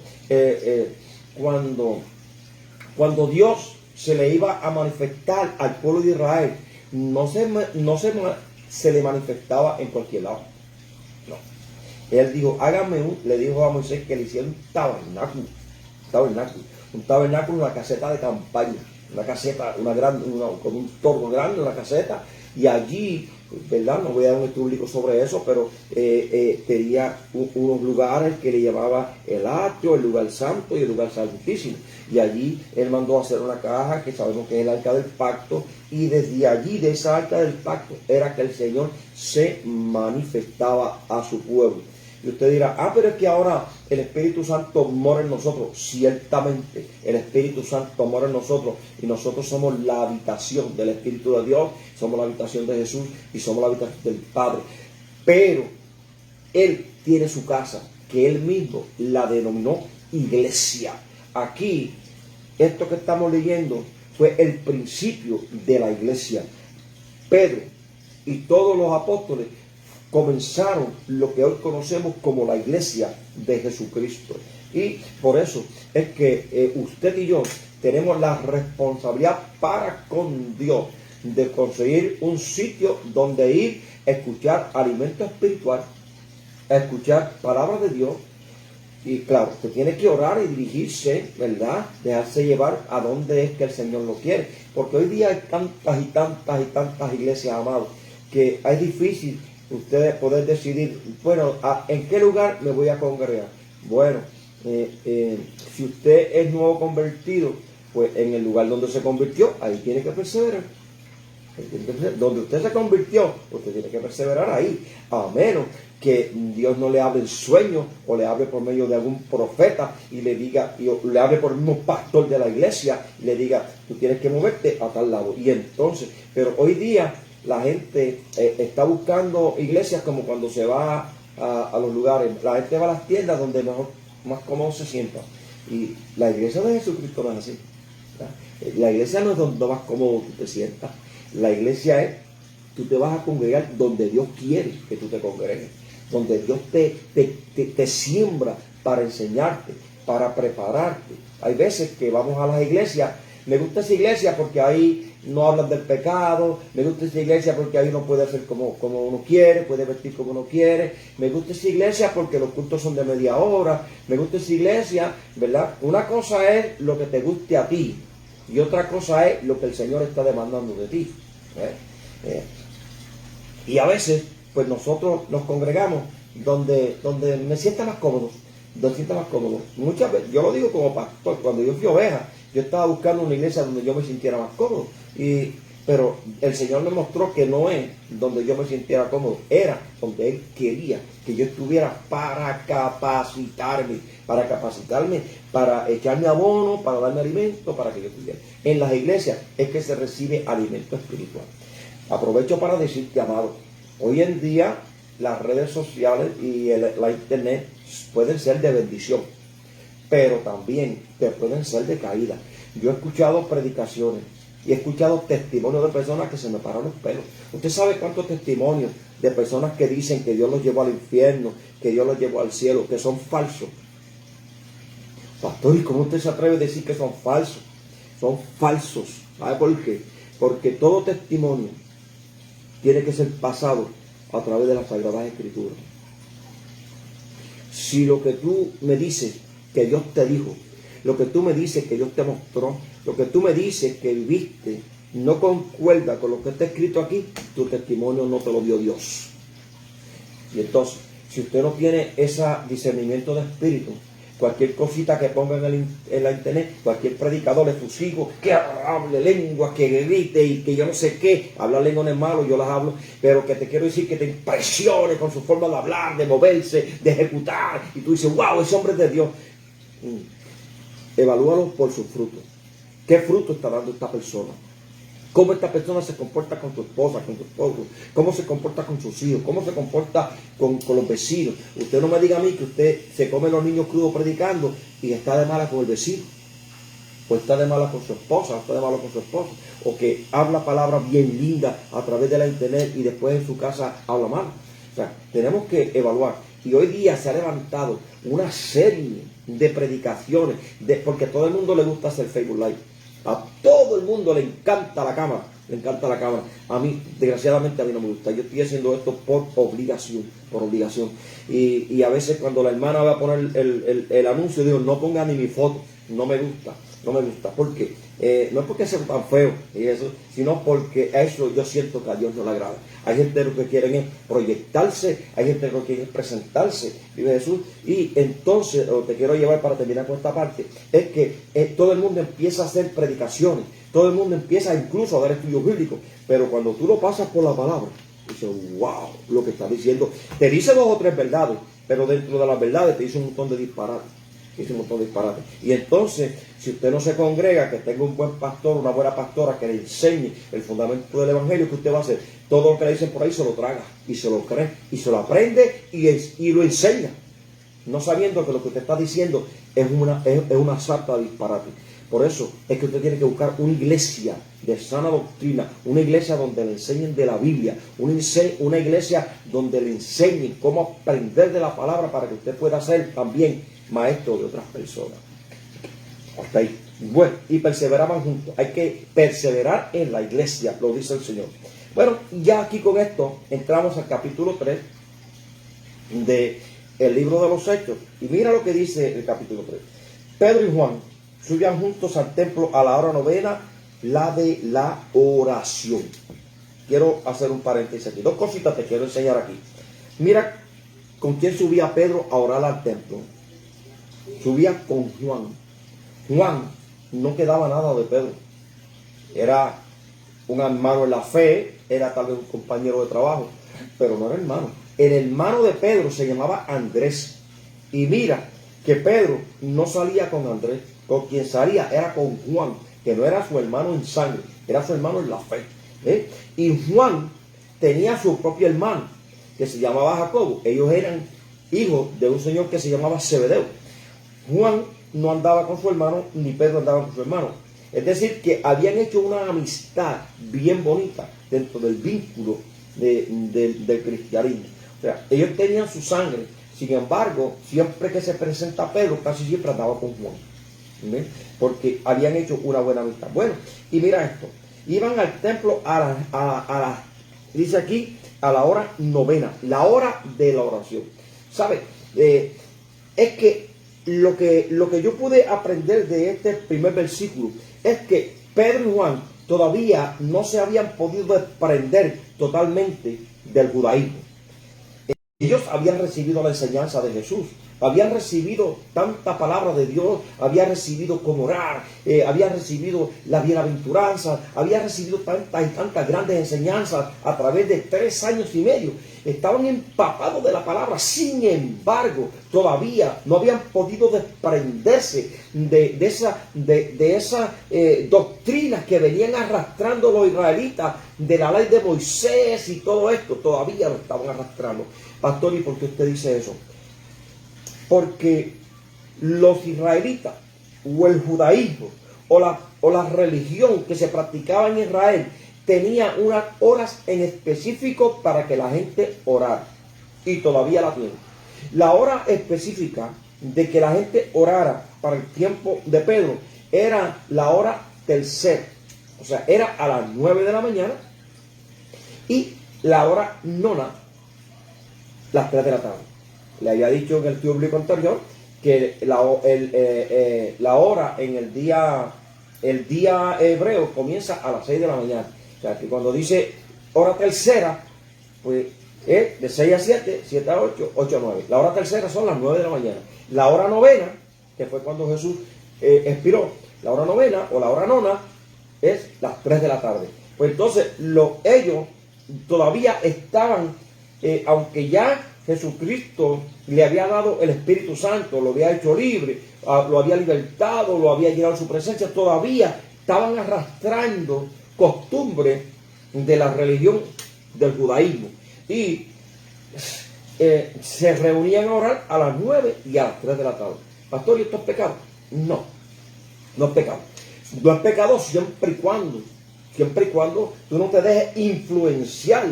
cuando Dios se le iba a manifestar al pueblo de Israel, no se le manifestaba en cualquier lado. No. Él dijo, le dijo a Moisés que le hiciera un tabernáculo, una caseta de campaña, una caseta, con un torno grande, una caseta, y allí, ¿verdad? No voy a dar un estudio sobre eso, pero tenía unos lugares que le llamaba el atrio, el lugar santo y el lugar santísimo. Y allí él mandó a hacer una caja que sabemos que es el arca del pacto, y desde allí, de esa arca del pacto, era que el Señor se manifestaba a su pueblo. Y usted dirá, pero es que ahora el Espíritu Santo mora en nosotros. Ciertamente, el Espíritu Santo mora en nosotros, y nosotros somos la habitación del Espíritu de Dios, somos la habitación de Jesús y somos la habitación del Padre. Pero Él tiene su casa, que Él mismo la denominó iglesia. Aquí, esto que estamos leyendo fue el principio de la iglesia. Pedro y todos los apóstoles comenzaron lo que hoy conocemos como la iglesia de Jesucristo. Y por eso es que usted y yo tenemos la responsabilidad para con Dios de conseguir un sitio donde ir a escuchar alimento espiritual, a escuchar palabra de Dios. Y claro, usted tiene que orar y dirigirse, ¿verdad? Dejarse llevar a donde es que el Señor lo quiere. Porque hoy día hay tantas iglesias, amados, que es difícil ustedes poder decidir, bueno, ¿en qué lugar me voy a congregar? Bueno, si usted es nuevo convertido, pues en el lugar donde se convirtió, ahí tiene que perseverar. Donde usted se convirtió, usted tiene que perseverar ahí, a menos que Dios no le hable en sueño o le hable por medio de algún profeta y le diga, y le hable por el mismo pastor de la iglesia y le diga, tú tienes que moverte a tal lado. Y entonces, pero hoy día la gente está buscando iglesias como cuando se va a los lugares. La gente va a las tiendas donde más cómodo se sienta. Y la iglesia de Jesucristo no es así, ¿verdad? La iglesia no es donde más cómodo tú te sientas. La iglesia es, tú te vas a congregar donde Dios quiere que tú te congregues. Donde Dios te siembra para enseñarte, para prepararte. Hay veces que vamos a las iglesias. Me gusta esa iglesia porque ahí no hablan del pecado. Me gusta esa iglesia porque ahí uno puede hacer como uno quiere, puede vestir como uno quiere. Me gusta esa iglesia porque los cultos son de media hora. Me gusta esa iglesia, ¿verdad? Una cosa es lo que te guste a ti y otra cosa es lo que el Señor está demandando de ti. Y a veces, pues nosotros nos congregamos donde me sienta más cómodo. Muchas veces, yo lo digo como pastor, cuando yo fui oveja, yo estaba buscando una iglesia donde yo me sintiera más cómodo. Pero el Señor me mostró que no es donde yo me sintiera cómodo, era donde Él quería que yo estuviera para capacitarme, para echarme abono, para darme alimento, para que yo estuviera. En las iglesias es que se recibe alimento espiritual. Aprovecho para decirte, amado, Hoy en día las redes sociales y la internet pueden ser de bendición, pero también te pueden ser de caída. Yo he escuchado predicaciones y he escuchado testimonios de personas que se me pararon los pelos. Usted sabe cuántos testimonios de personas que dicen que Dios los llevó al infierno, que Dios los llevó al cielo, que son falsos. Pastor, ¿y cómo usted se atreve a decir que son falsos? Son falsos. ¿Sabe por qué? Porque todo testimonio tiene que ser pasado a través de las Sagradas Escrituras. Si lo que tú me dices que Dios te dijo, lo que tú me dices que Dios te mostró, lo que tú me dices que viviste, no concuerda con lo que está escrito aquí, tu testimonio no te lo dio Dios. Y entonces, si usted no tiene ese discernimiento de espíritu, cualquier cosita que ponga en la internet, cualquier predicador efusivo, que hable lenguas, que grite y que yo no sé qué, hablar lenguas no es malo, yo las hablo, pero que te quiero decir que te impresione con su forma de hablar, de moverse, de ejecutar, y tú dices, wow, ese hombre es de Dios. Evalúalo por sus frutos. ¿Qué fruto está dando esta persona? ¿Cómo esta persona se comporta con tu esposa, con tu esposo? ¿Cómo se comporta con sus hijos? ¿Cómo se comporta con los vecinos? Usted no me diga a mí que usted se come los niños crudos predicando y está de mala con el vecino. O está de mala con su esposa, o está de mala con su esposo. O que habla palabras bien lindas a través de la internet y después en su casa habla mal. O sea, tenemos que evaluar. Y hoy día se ha levantado una serie de predicaciones, porque a todo el mundo le gusta hacer Facebook Live. A todo el mundo le encanta la cámara, le encanta la cámara. A mí, desgraciadamente, a mí no me gusta. Yo estoy haciendo esto por obligación, Y a veces cuando la hermana va a poner el anuncio, digo, no ponga ni mi foto, no me gusta. ¿Por qué? No es porque sea tan feo y eso, sino porque a eso yo siento que a Dios no le agrada. Hay gente lo que quieren es proyectarse, hay gente lo que quiere es presentarse, vive Jesús. Y entonces, lo que te quiero llevar para terminar con esta parte, es que todo el mundo empieza a hacer predicaciones, todo el mundo empieza incluso a dar estudios bíblicos, pero cuando tú lo pasas por la palabra, dices, wow, lo que está diciendo, te dice 2 o 3 verdades, pero dentro de las verdades te dice un montón de disparates. Y entonces, si usted no se congrega, que tenga un buen pastor, una buena pastora que le enseñe el fundamento del evangelio, ¿qué usted va a hacer? Todo lo que le dicen por ahí se lo traga y se lo cree y se lo aprende y lo enseña, no sabiendo que lo que usted está diciendo es una sarta de disparate. Por eso es que usted tiene que buscar una iglesia de sana doctrina, una iglesia donde le enseñen de la Biblia, una iglesia donde le enseñen cómo aprender de la palabra para que usted pueda ser también maestro de otras personas. Hasta ahí. Bueno, y perseveraban juntos. Hay que perseverar en la iglesia, lo dice el Señor. Bueno, ya aquí con esto entramos al capítulo 3 del libro de los Hechos. Y mira lo que dice el capítulo 3. Pedro y Juan subían juntos al templo a la hora novena, la de la oración. Quiero hacer un paréntesis aquí. 2 cositas te quiero enseñar aquí. Mira con quién subía Pedro a orar al templo. Subía con Juan. Juan no quedaba nada de Pedro. Era un hermano en la fe, era tal vez un compañero de trabajo, pero no era hermano. El hermano de Pedro se llamaba Andrés. Y mira que Pedro no salía con Andrés, con quien salía era con Juan, que no era su hermano en sangre, era su hermano en la fe. Y Juan tenía su propio hermano, que se llamaba Jacobo. Ellos eran hijos de un señor que se llamaba Zebedeo. Juan no andaba con su hermano, ni Pedro andaba con su hermano. Es decir, que habían hecho una amistad bien bonita dentro del vínculo del cristianismo. O sea, ellos tenían su sangre. Sin embargo, siempre que se presenta Pedro, casi siempre andaba con Juan. ¿Sí? Porque habían hecho una buena amistad. Bueno, y mira esto. Iban al templo dice aquí, a la hora novena, la hora de la oración. ¿Sabe? Es que lo que yo pude aprender de este primer versículo es que Pedro y Juan todavía no se habían podido desprender totalmente del judaísmo. Ellos habían recibido la enseñanza de Jesús, habían recibido tanta palabra de Dios, habían recibido cómo orar, habían recibido la bienaventuranza, habían recibido tantas y tantas grandes enseñanzas a través de 3 años y medio. estaban empapados de la palabra. Sin embargo, todavía no habían podido desprenderse de esa doctrina que venían arrastrando los israelitas de la ley de Moisés y todo esto. Todavía lo estaban arrastrando. Pastor, ¿y por qué usted dice eso? Porque los israelitas o el judaísmo o la religión que se practicaba en Israel tenía unas horas en específico para que la gente orara, y todavía la tiene. La hora específica de que la gente orara para el tiempo de Pedro era la hora tercera, o sea, era a las 9 de la mañana, y la hora nona, las 3 de la tarde. Le había dicho en el estudio bíblico anterior que la hora en el día hebreo comienza a las 6 de la mañana. O sea, que cuando dice hora tercera, pues es de 6 a 7, 7 a 8, 8 a 9. La hora tercera son las 9 de la mañana. La hora novena, que fue cuando Jesús expiró, la hora novena o la hora nona es las 3 de la tarde. Pues entonces ellos todavía estaban, aunque ya Jesucristo le había dado el Espíritu Santo, lo había hecho libre, lo había libertado, lo había llegado a su presencia, todavía estaban arrastrando costumbre de la religión del judaísmo, y se reunían a orar a las 9 y a las 3 de la tarde. Pastor, ¿y esto es pecado? No, no es pecado. No es pecado siempre y cuando tú no te dejes influenciar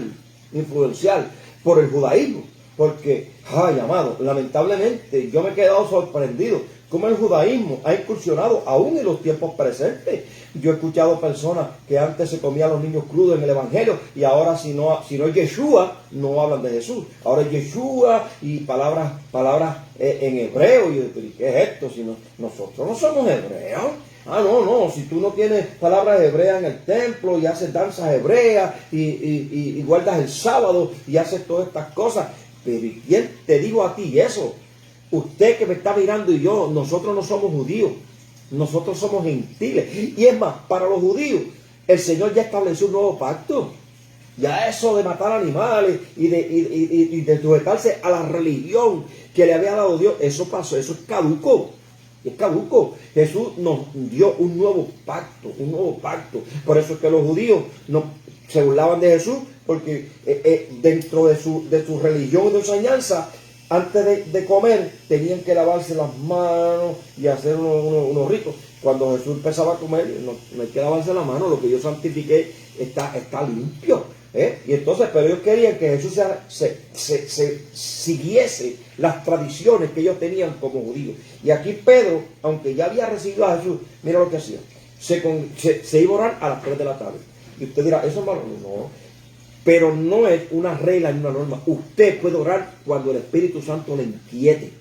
por el judaísmo. Porque, ay, amado, lamentablemente yo me he quedado sorprendido cómo el judaísmo ha incursionado aún en los tiempos presentes. Yo he escuchado personas que antes se comían los niños crudos en el evangelio, y ahora si no es Yeshua, no hablan de Jesús. Ahora es Yeshua y palabras en hebreo. ¿Y qué es esto? Si nosotros no somos hebreos. Ah, no, si tú no tienes palabras hebreas en el templo y haces danzas hebreas y guardas el sábado y haces todas estas cosas. Pero ¿y quién te dijo a ti eso? Usted que me está mirando y yo, nosotros no somos judíos, nosotros somos gentiles. Y es más, para los judíos, el Señor ya estableció un nuevo pacto. Ya eso de matar animales y de sujetarse a la religión que le había dado Dios, eso pasó, eso es caduco. Es caduco. Jesús nos dio un nuevo pacto, Por eso es que los judíos se burlaban de Jesús, porque dentro de su religión y de su enseñanza, antes de comer, tenían que lavarse las manos y hacer unos ritos. Cuando Jesús empezaba a comer, no hay que lavarse las manos, lo que yo santifiqué está limpio. Y entonces, pero ellos querían que Jesús se siguiese las tradiciones que ellos tenían como judíos. Y aquí Pedro, aunque ya había recibido a Jesús, mira lo que hacía. Se iba a orar a las 3 de la tarde. Y usted dirá, ¿eso es malo? No. Pero no es una regla ni una norma. Usted puede orar cuando el Espíritu Santo le inquiete.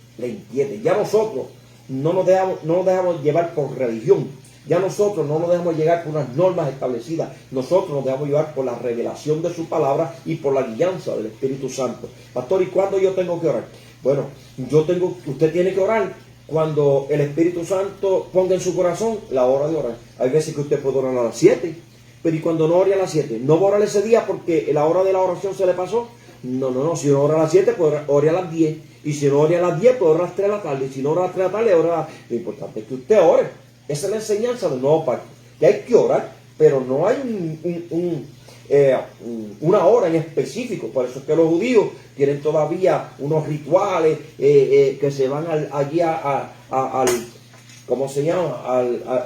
Ya nosotros no nos dejamos llevar por religión. Ya nosotros no nos dejamos llevar por unas normas establecidas. Nosotros nos dejamos llevar por la revelación de su palabra y por la guianza del Espíritu Santo. Pastor, ¿y cuándo yo tengo que orar? Bueno, usted tiene que orar cuando el Espíritu Santo ponga en su corazón la hora de orar. Hay veces que usted puede orar a las 7, pero ¿y cuando no ore a las 7? ¿No va a orar ese día porque la hora de la oración se le pasó? No. Si no ora a las 7, puede orar a las 10. Y si no ora a las 10, puede orar a las 3 de la tarde. Y si no ora a las 3 de la tarde, ora. Lo importante es que usted ore. Esa es la enseñanza del nuevo pacto. Que hay que orar, pero no hay una hora en específico. Por eso es que los judíos tienen todavía unos rituales que se van allí al ¿cómo se llama?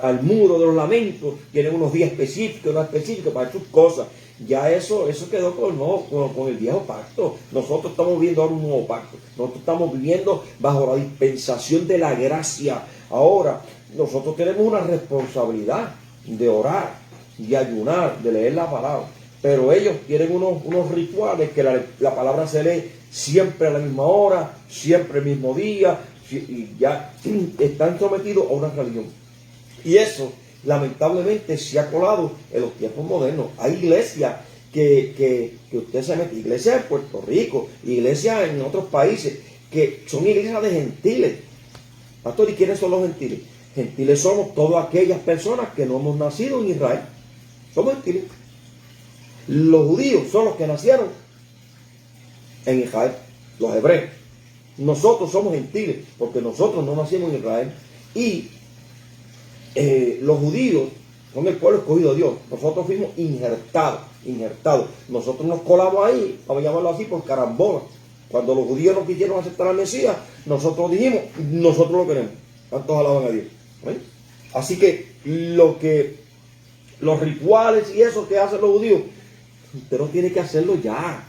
Al muro de los lamentos. Tienen unos días específicos para sus cosas. Ya eso quedó con el viejo pacto. Nosotros estamos viviendo ahora un nuevo pacto. Nosotros estamos viviendo bajo la dispensación de la gracia. Ahora, nosotros tenemos una responsabilidad de orar, de ayunar, de leer la palabra. Pero ellos tienen unos rituales que la palabra se lee siempre a la misma hora, siempre el mismo día, y ya están sometidos a una religión. Y eso, lamentablemente, se ha colado en los tiempos modernos. Hay iglesias que usted se mete, iglesias en Puerto Rico, iglesias en otros países, que son iglesias de gentiles. Pastor, ¿y quiénes son los gentiles? Gentiles somos todas aquellas personas que no hemos nacido en Israel. Somos gentiles. Los judíos son los que nacieron en Israel, los hebreos. Nosotros somos gentiles, porque nosotros no nacimos en Israel. Y los judíos son el pueblo escogido de Dios. Nosotros fuimos injertados. Nosotros nos colamos ahí, vamos a llamarlo así, por carambola. Cuando los judíos no quisieron aceptar al Mesías, nosotros dijimos, nosotros lo queremos. ¿Cuántos alaban a Dios? ¿Eh? Así que los rituales y eso que hacen los judíos, usted no tiene que hacerlo ya.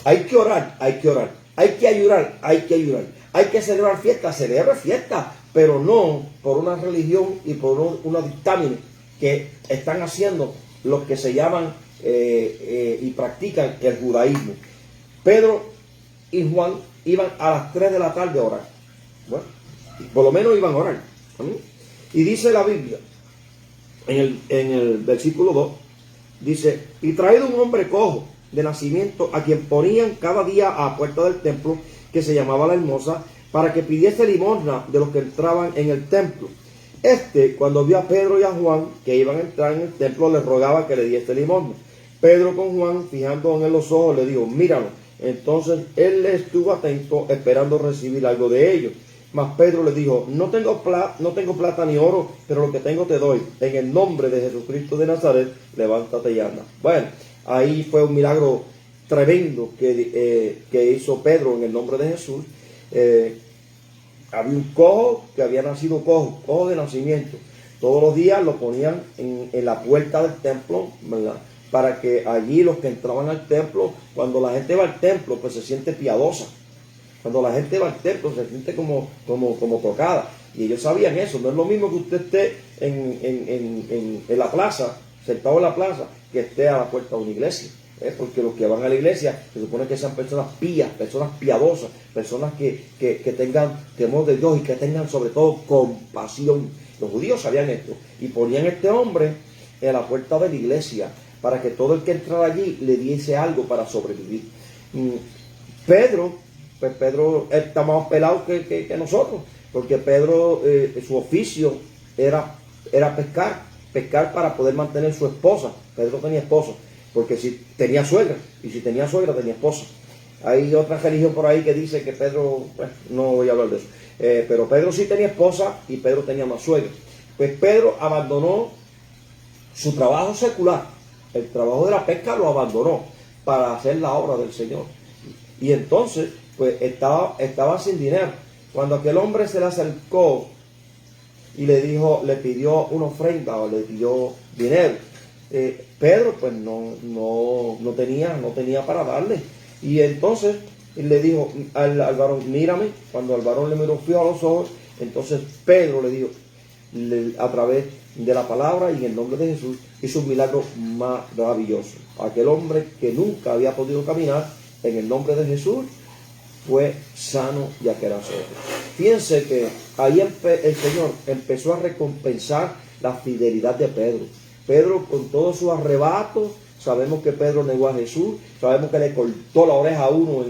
Hay que orar. Hay que ayunar. Hay que celebrar fiestas, celebra fiestas, pero no por una religión y por una dictámenes que están haciendo los que se llaman y practican el judaísmo. Pedro y Juan iban a las 3 de la tarde a orar. Bueno, por lo menos iban a orar. Y dice la Biblia, en el versículo 2, dice, y traído un hombre cojo de nacimiento, a quien ponían cada día a la puerta del templo, que se llamaba La Hermosa, para que pidiese limosna de los que entraban en el templo. Cuando vio a Pedro y a Juan que iban a entrar en el templo, les rogaba que le diese limosna. Pedro con Juan, fijando en los ojos, le dijo, míralo. Entonces él le estuvo atento, esperando recibir algo de ellos. Mas Pedro le dijo, no tengo plata ni oro, pero lo que tengo te doy. En el nombre de Jesucristo de Nazaret, levántate y anda. Bueno, ahí fue un milagro tremendo que hizo Pedro en el nombre de Jesús. Había un cojo que había nacido cojo de nacimiento. Todos los días lo ponían en la puerta del templo, ¿verdad? Para que allí los que entraban al templo, cuando la gente va al templo, pues se siente piadosa. Cuando la gente va al templo se siente como tocada. Y ellos sabían eso. No es lo mismo que usted esté en la plaza, sentado en la plaza, que esté a la puerta de una iglesia. Porque los que van a la iglesia se supone que sean personas pías, personas piadosas, personas que tengan temor de Dios y que tengan sobre todo compasión. Los judíos sabían esto y ponían a este hombre en la puerta de la iglesia para que todo el que entrara allí le diese algo para sobrevivir. Pedro está más pelado que nosotros, porque Pedro, su oficio era pescar para poder mantener su esposa. Pedro tenía esposa, porque si tenía suegra, y si tenía suegra tenía esposa. Hay otra religión por ahí que dice que Pedro, bueno, no voy a hablar de eso, pero Pedro sí tenía esposa y Pedro tenía más suegra. Pues Pedro abandonó su trabajo secular, el trabajo de la pesca lo abandonó para hacer la obra del Señor. Y entonces, pues estaba sin dinero. Cuando aquel hombre se le acercó y le pidió una ofrenda o le pidió dinero, Pedro pues no tenía para darle. Y entonces le dijo al varón, mírame. Cuando al varón le miró fijo a los ojos, entonces Pedro le dijo, a través de la palabra y en el nombre de Jesús, hizo un milagro maravilloso. Aquel hombre que nunca había podido caminar, en el nombre de Jesús, fue sano y aqueranzado. Fíjense que ahí el Señor empezó a recompensar la fidelidad de Pedro. Pedro, con todos sus arrebatos, sabemos que Pedro negó a Jesús, sabemos que le cortó la oreja a uno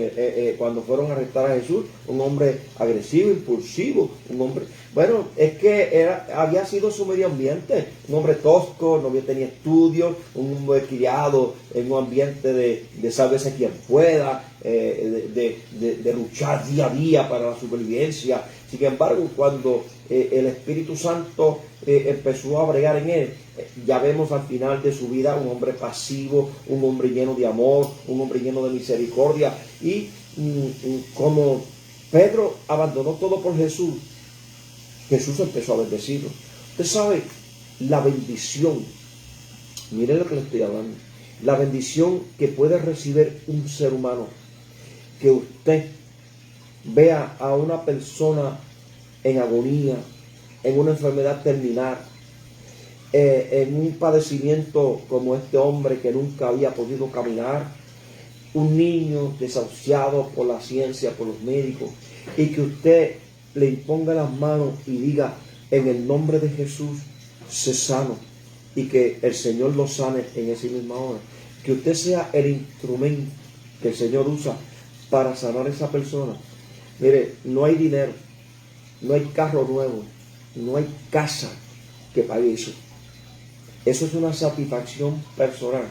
cuando fueron a arrestar a Jesús, un hombre agresivo, impulsivo, un hombre... Bueno, es que había sido su medio ambiente, un hombre tosco, no tenía estudios, un hombre criado en un ambiente de sálvese quien pueda, de luchar día a día para la supervivencia. Sin embargo, cuando el Espíritu Santo empezó a bregar en él, ya vemos al final de su vida un hombre pasivo, un hombre lleno de amor, un hombre lleno de misericordia. Y como Pedro abandonó todo por Jesús, Jesús empezó a bendecirlo. Usted sabe la bendición, mire lo que le estoy hablando, la bendición que puede recibir un ser humano, que usted vea a una persona en agonía, en una enfermedad terminal, en un padecimiento como este hombre que nunca había podido caminar, un niño desahuciado por la ciencia, por los médicos, y que usted le imponga las manos y diga, en el nombre de Jesús, sé sano, y que el Señor lo sane en esa misma hora. Que usted sea el instrumento que el Señor usa para sanar a esa persona. Mire, no hay dinero, no hay carro nuevo, no hay casa que pague eso. Eso es una satisfacción personal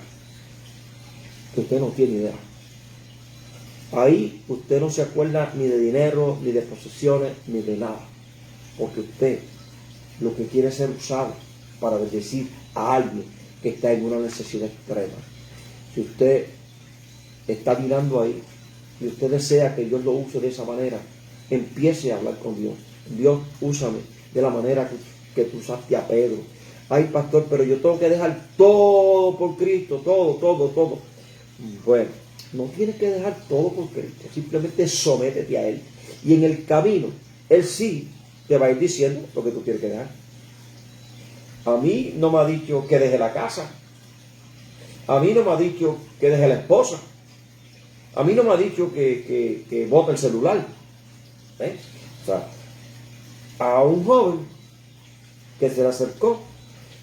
que usted no tiene idea. Ahí usted no se acuerda ni de dinero, ni de posesiones, ni de nada. Porque usted lo que quiere es ser usado para bendecir a alguien que está en una necesidad extrema. Si usted está mirando ahí y usted desea que Dios lo use de esa manera, empiece a hablar con Dios. Dios, úsame de la manera que tú usaste a Pedro. Ay, pastor, pero yo tengo que dejar todo por Cristo, todo. Bueno, no tienes que dejar todo por Cristo, simplemente sométete a Él. Y en el camino, Él sí te va a ir diciendo lo que tú tienes que dejar. A mí no me ha dicho que deje la casa. A mí no me ha dicho que deje la esposa. A mí no me ha dicho que bote el celular. O sea, a un joven que se le acercó,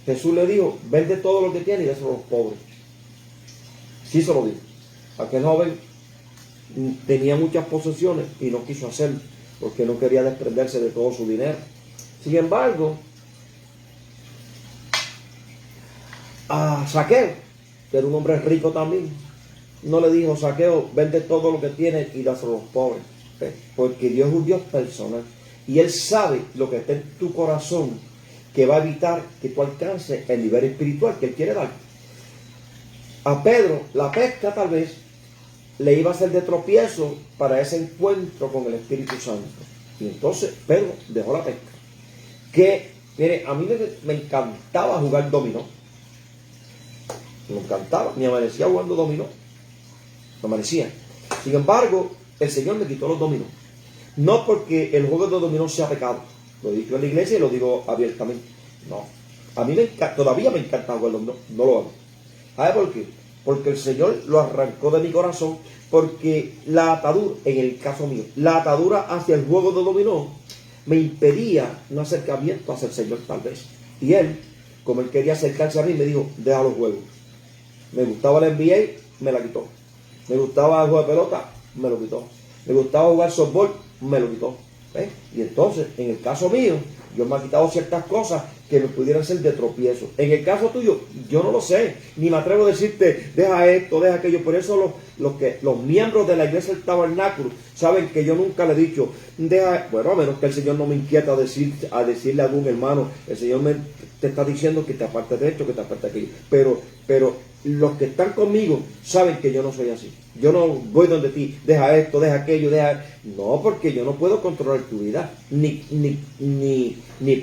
Jesús le dijo, vende todo lo que tiene y dáselo a los pobres. Sí se lo dijo. Aquel joven tenía muchas posesiones y no quiso hacerlo porque no quería desprenderse de todo su dinero. Sin embargo, a Zaqueo, que era un hombre rico también, no le dijo, Zaqueo, vende todo lo que tienes y dáselo a los pobres. Porque Dios es un Dios personal y Él sabe lo que está en tu corazón, que va a evitar que tú alcances el nivel espiritual que Él quiere dar. A Pedro, la pesca tal vez le iba a ser de tropiezo para ese encuentro con el Espíritu Santo. Y entonces Pedro dejó la pesca. Que, mire, a mí me encantaba jugar dominó. Me encantaba, me amanecía jugando dominó. Me amanecía. Sin embargo, el Señor me quitó los dominó. No porque el juego de dominó sea pecado. Lo he dicho en la iglesia y lo digo abiertamente. No. A mí todavía me encanta jugar dominó. No lo hago. ¿Sabe por qué? Porque el Señor lo arrancó de mi corazón, porque la atadura, en el caso mío, la atadura hacia el juego de dominó me impedía un acercamiento hacia el Señor tal vez. Y Él, como Él quería acercarse a mí, me dijo, deja los juegos. Me gustaba el NBA, me la quitó. Me gustaba el juego de pelota, me lo quitó. Me gustaba jugar softball, me lo quitó. Y entonces, en el caso mío, Dios me ha quitado ciertas cosas que me pudieran ser de tropiezo. En el caso tuyo, yo no lo sé, ni me atrevo a decirte, deja esto, deja aquello. Por eso los miembros de la iglesia del tabernáculo saben que yo nunca le he dicho, deja, bueno, a menos que el Señor no me inquieta a decirle a algún hermano, el Señor te está diciendo que te apartes de esto, que te apartes de aquello. Pero los que están conmigo saben que yo no soy así. Yo no voy donde ti, deja esto, deja aquello, deja... No, porque yo no puedo controlar tu vida, ni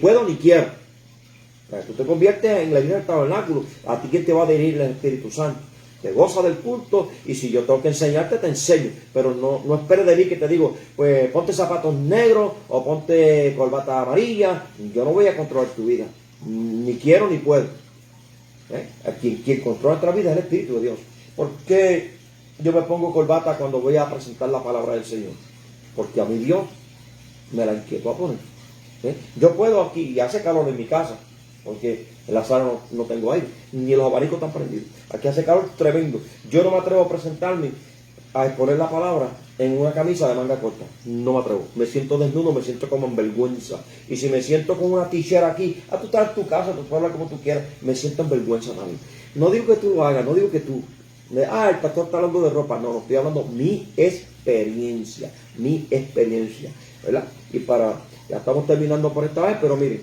puedo ni quiero. O sea, tú te conviertes en la iglesia del tabernáculo, a ti quien te va a dirigir el Espíritu Santo. Te goza del culto y si yo tengo que enseñarte, te enseño. Pero no esperes de mí que te digo, pues ponte zapatos negros o ponte corbata amarilla. Yo no voy a controlar tu vida, ni quiero ni puedo. Quien controla nuestra vida es el Espíritu de Dios. ¿Por qué yo me pongo corbata cuando voy a presentar la palabra del Señor? Porque a mi Dios me la inquietó a poner. Yo puedo aquí, y hace calor en mi casa, porque en la sala no tengo aire, ni los abanicos están prendidos. Aquí hace calor tremendo. Yo no me atrevo a presentarme a exponer la palabra en una camisa de manga corta. No me atrevo. Me siento desnudo, me siento como en vergüenza. Y si me siento con una t-shirt aquí, tú estás en tu casa, tú puedes hablar como tú quieras, me siento en vergüenza también. No digo que tú lo hagas, no digo que tú... el pastor está hablando de ropa. No estoy hablando mi experiencia, ¿verdad? Y ya estamos terminando por esta vez, pero miren,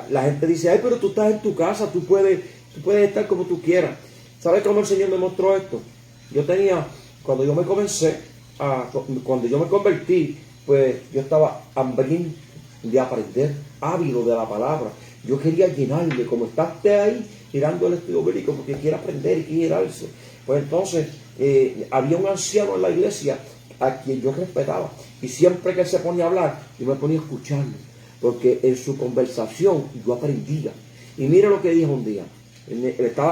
la gente dice, ay, pero tú estás en tu casa, tú puedes estar como tú quieras. ¿Sabes cómo el Señor me mostró esto? Cuando yo me convertí, pues yo estaba hambriento de aprender, ávido de la palabra. Yo quería llenarme, como estás ahí, mirando el estudio bíblico, porque quiere aprender y quiere llenarse. Pues entonces, había un anciano en la iglesia a quien yo respetaba. Y siempre que él se ponía a hablar, yo me ponía a escucharlo. Porque en su conversación yo aprendía. Y mire lo que dijo un día.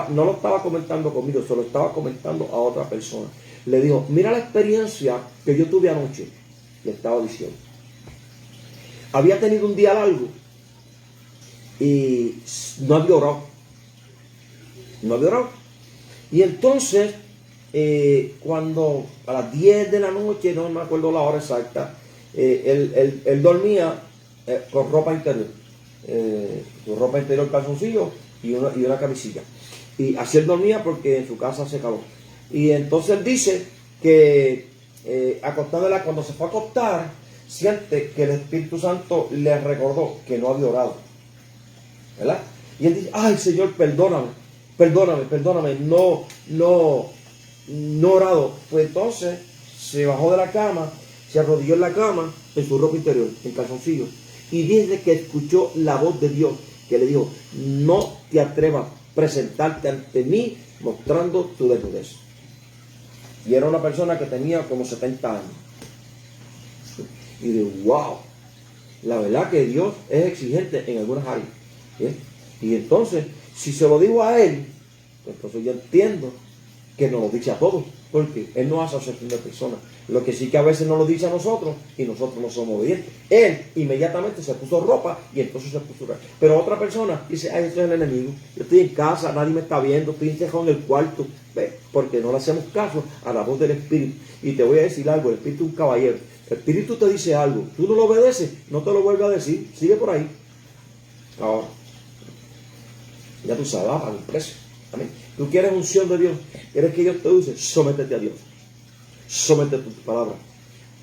No lo estaba comentando conmigo, se lo estaba comentando a otra persona. Le dijo, mira la experiencia que yo tuve anoche. Le estaba diciendo. Había tenido un día largo y no había orado. Y entonces, cuando a las 10 de la noche, no me acuerdo la hora exacta, él dormía con ropa interior. Con ropa interior, calzoncillo y una camisilla. Y así él dormía porque en su casa hace calor. Y entonces él dice que acostándola, cuando se fue a acostar, siente que el Espíritu Santo le recordó que no había orado, ¿verdad? Y él dice, ay Señor, perdóname, no he orado. Pues entonces se bajó de la cama, se arrodilló en la cama, en su ropa interior, en calzoncillos, y dice que escuchó la voz de Dios que le dijo, no te atrevas a presentarte ante mí mostrando tu desnudez. Y era una persona que tenía como 70 años. Y de wow, la verdad que Dios es exigente en algunas áreas. ¿Sí? Y entonces, si se lo digo a él, entonces yo entiendo que nos lo dice a todos, porque él no hace acepción de personas. Lo que sí que a veces nos lo dice a nosotros y nosotros no somos obedientes. Él inmediatamente se puso ropa y entonces se puso ropa. Pero otra persona dice, ay, esto es el enemigo, yo estoy en casa, nadie me está viendo, estoy encerrado en el cuarto. ¿Ve? Porque no le hacemos caso a la voz del Espíritu. Y te voy a decir algo, el Espíritu es un caballero. El Espíritu te dice algo, tú no lo obedeces, no te lo vuelve a decir, sigue por ahí. Ahora, ya tú sabes, paga un precio. Amén. Tú quieres unción de Dios, quieres que Dios te use, sométete a Dios. Sométete a tu palabra.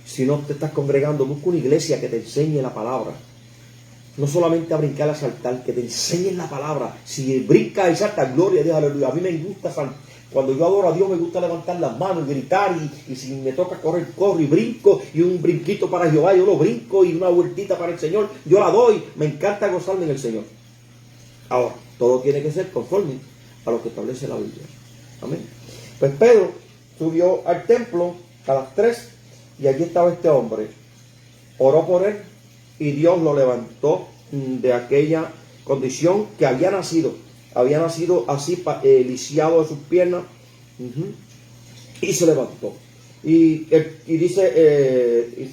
Si no te estás congregando, busca una iglesia que te enseñe la palabra. No solamente a brincar a saltar, que te enseñen la palabra. Si brinca y salta, gloria a Dios, aleluya. A mí me gusta saltar. Cuando yo adoro a Dios me gusta levantar las manos y gritar y si me toca correr, corro y brinco y un brinquito para Jehová, yo lo brinco y una vueltita para el Señor, yo la doy. Me encanta gozarme en el Señor. Ahora, todo tiene que ser conforme a lo que establece la Biblia. Amén. Pues Pedro subió al templo a las 3 y allí estaba este hombre. Oró por él y Dios lo levantó de aquella condición que había nacido así lisiado de sus piernas, y se levantó. Y dice,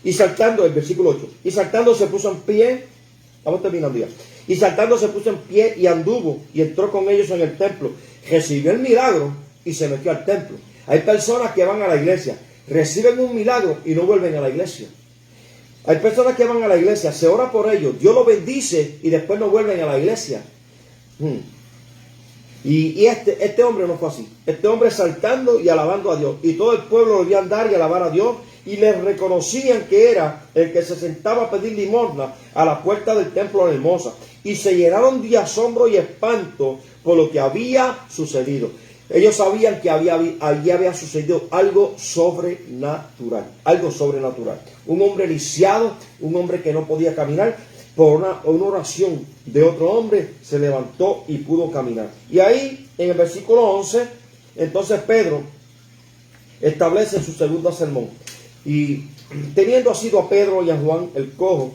y saltando, el versículo 8, y saltando se puso en pie, vamos terminando ya, y saltando se puso en pie y anduvo y entró con ellos en el templo, recibió el milagro y se metió al templo. Hay personas que van a la iglesia, reciben un milagro y no vuelven a la iglesia. Hay personas que van a la iglesia, se ora por ellos, Dios los bendice y después no vuelven a la iglesia. Y este hombre no fue así. Este hombre saltando y alabando a Dios. Y todo el pueblo lo vio andar y alabar a Dios. Y le reconocían que era el que se sentaba a pedir limosna a la puerta del templo hermosa. Y se llenaron de asombro y espanto por lo que había sucedido. Ellos sabían que allí había sucedido algo sobrenatural. Algo sobrenatural. Un hombre lisiado, un hombre que no podía caminar, por una oración de otro hombre se levantó y pudo caminar. Y ahí, en el versículo 11, entonces Pedro establece su segundo sermón. Y teniendo asido a Pedro y a Juan el cojo,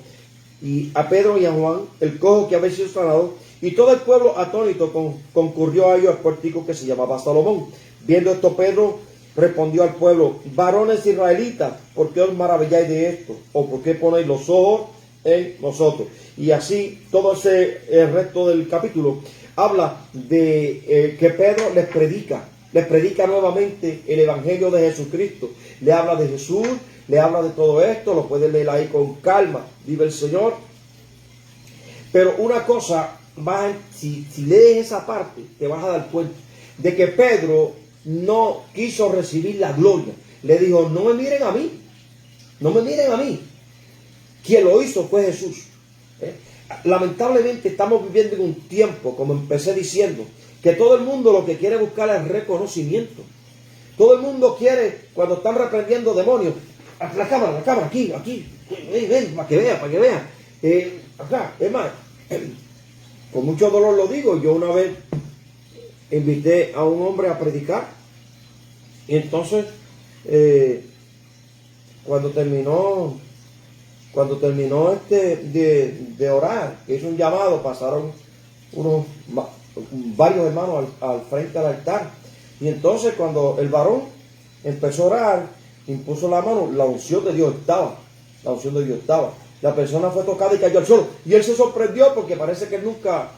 y a Pedro y a Juan el cojo que había sido sanado, y todo el pueblo atónito concurrió a ellos al pórtico que se llamaba Salomón. Viendo esto, Pedro respondió al pueblo, varones israelitas, ¿por qué os maravilláis de esto? ¿O por qué ponéis los ojos en nosotros? Y así todo el resto del capítulo habla de que Pedro les predica nuevamente el evangelio de Jesucristo, le habla de Jesús, le habla de todo esto, lo pueden leer ahí con calma, vive el Señor. Pero una cosa, si lees esa parte, te vas a dar cuenta de que Pedro no quiso recibir la gloria. Le dijo, no me miren a mí, no me miren a mí. Quien lo hizo fue Jesús. Lamentablemente estamos viviendo en un tiempo, como empecé diciendo, que todo el mundo lo que quiere buscar es reconocimiento. Todo el mundo quiere, cuando están reprendiendo demonios, la cámara, aquí, ven, para que vea. Acá, es más, con mucho dolor lo digo, yo una vez invité a un hombre a predicar, y entonces, cuando terminó de orar, que hizo un llamado, pasaron varios hermanos al frente del altar. Y entonces cuando el varón empezó a orar, impuso la mano, la unción de Dios estaba. La persona fue tocada y cayó al suelo. Y él se sorprendió porque parece que nunca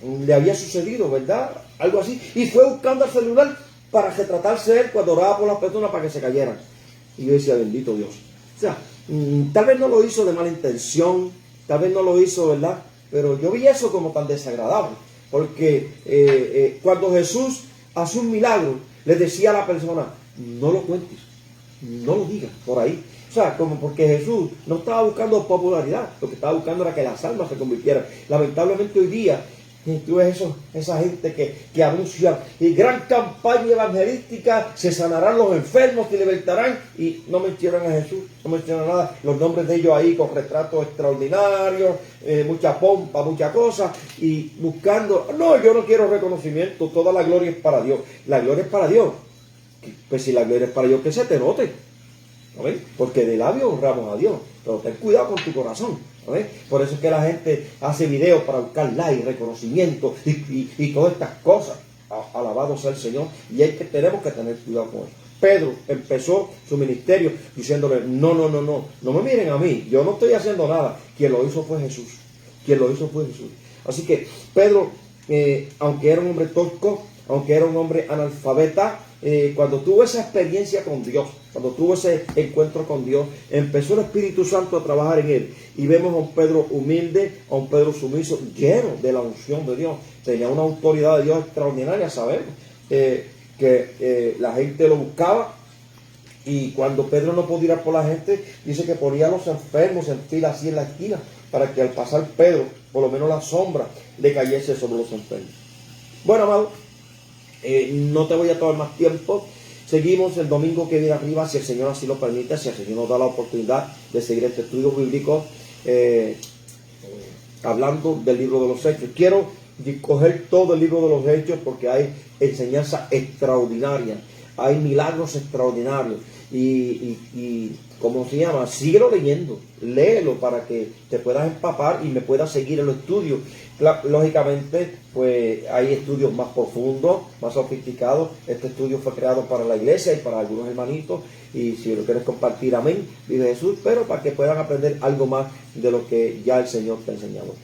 le había sucedido, ¿verdad? Algo así. Y fue buscando el celular para retratarse él cuando oraba por las personas para que se cayeran. Y yo decía, bendito Dios. O sea, tal vez no lo hizo de mala intención, tal vez no lo hizo, ¿verdad? Pero yo vi eso como tan desagradable, porque cuando Jesús hace un milagro, le decía a la persona, no lo cuentes, no lo digas por ahí. O sea, como porque Jesús no estaba buscando popularidad, lo que estaba buscando era que las almas se convirtieran. Lamentablemente hoy día, tú ves esa gente que anuncia gran campaña evangelística, se sanarán los enfermos, se libertarán, y no mencionan a Jesús, no mencionan nada, los nombres de ellos ahí con retratos extraordinarios, mucha pompa, mucha cosa, y buscando, no, yo no quiero reconocimiento, toda la gloria es para Dios, la gloria es para Dios. Pues si la gloria es para Dios, que se te note, ¿no? Porque de labios honramos a Dios, pero ten cuidado con tu corazón, ¿no? Por eso es que la gente hace videos para buscar like, reconocimiento y todas estas cosas. Alabado sea el Señor, y tenemos que tener cuidado con eso. Pedro empezó su ministerio diciéndole, no me miren a mí, yo no estoy haciendo nada, quien lo hizo fue Jesús, Así que Pedro, aunque era un hombre tosco, aunque era un hombre analfabeta, cuando tuvo esa experiencia con Dios, cuando tuvo ese encuentro con Dios, empezó el Espíritu Santo a trabajar en él. Y vemos a un Pedro humilde, a un Pedro sumiso, lleno de la unción de Dios. Tenía una autoridad de Dios extraordinaria, sabemos. Que la gente lo buscaba. Y cuando Pedro no podía ir por la gente, dice que ponía a los enfermos en fila así en la esquina, para que al pasar Pedro, por lo menos la sombra le cayese sobre los enfermos. Bueno, amado, no te voy a tomar más tiempo. Seguimos el domingo que viene arriba, si el Señor así lo permite, si el Señor nos da la oportunidad de seguir este estudio bíblico, hablando del libro de los Hechos. Quiero coger todo el libro de los Hechos porque hay enseñanza extraordinaria, hay milagros extraordinarios y ¿cómo se llama? Síguelo leyendo, léelo para que te puedas empapar y me puedas seguir en los estudios. Lógicamente, pues hay estudios más profundos, más sofisticados. Este estudio fue creado para la iglesia y para algunos hermanitos, y si lo quieres compartir, amén, vive Jesús, pero para que puedan aprender algo más de lo que ya el Señor te ha enseñado.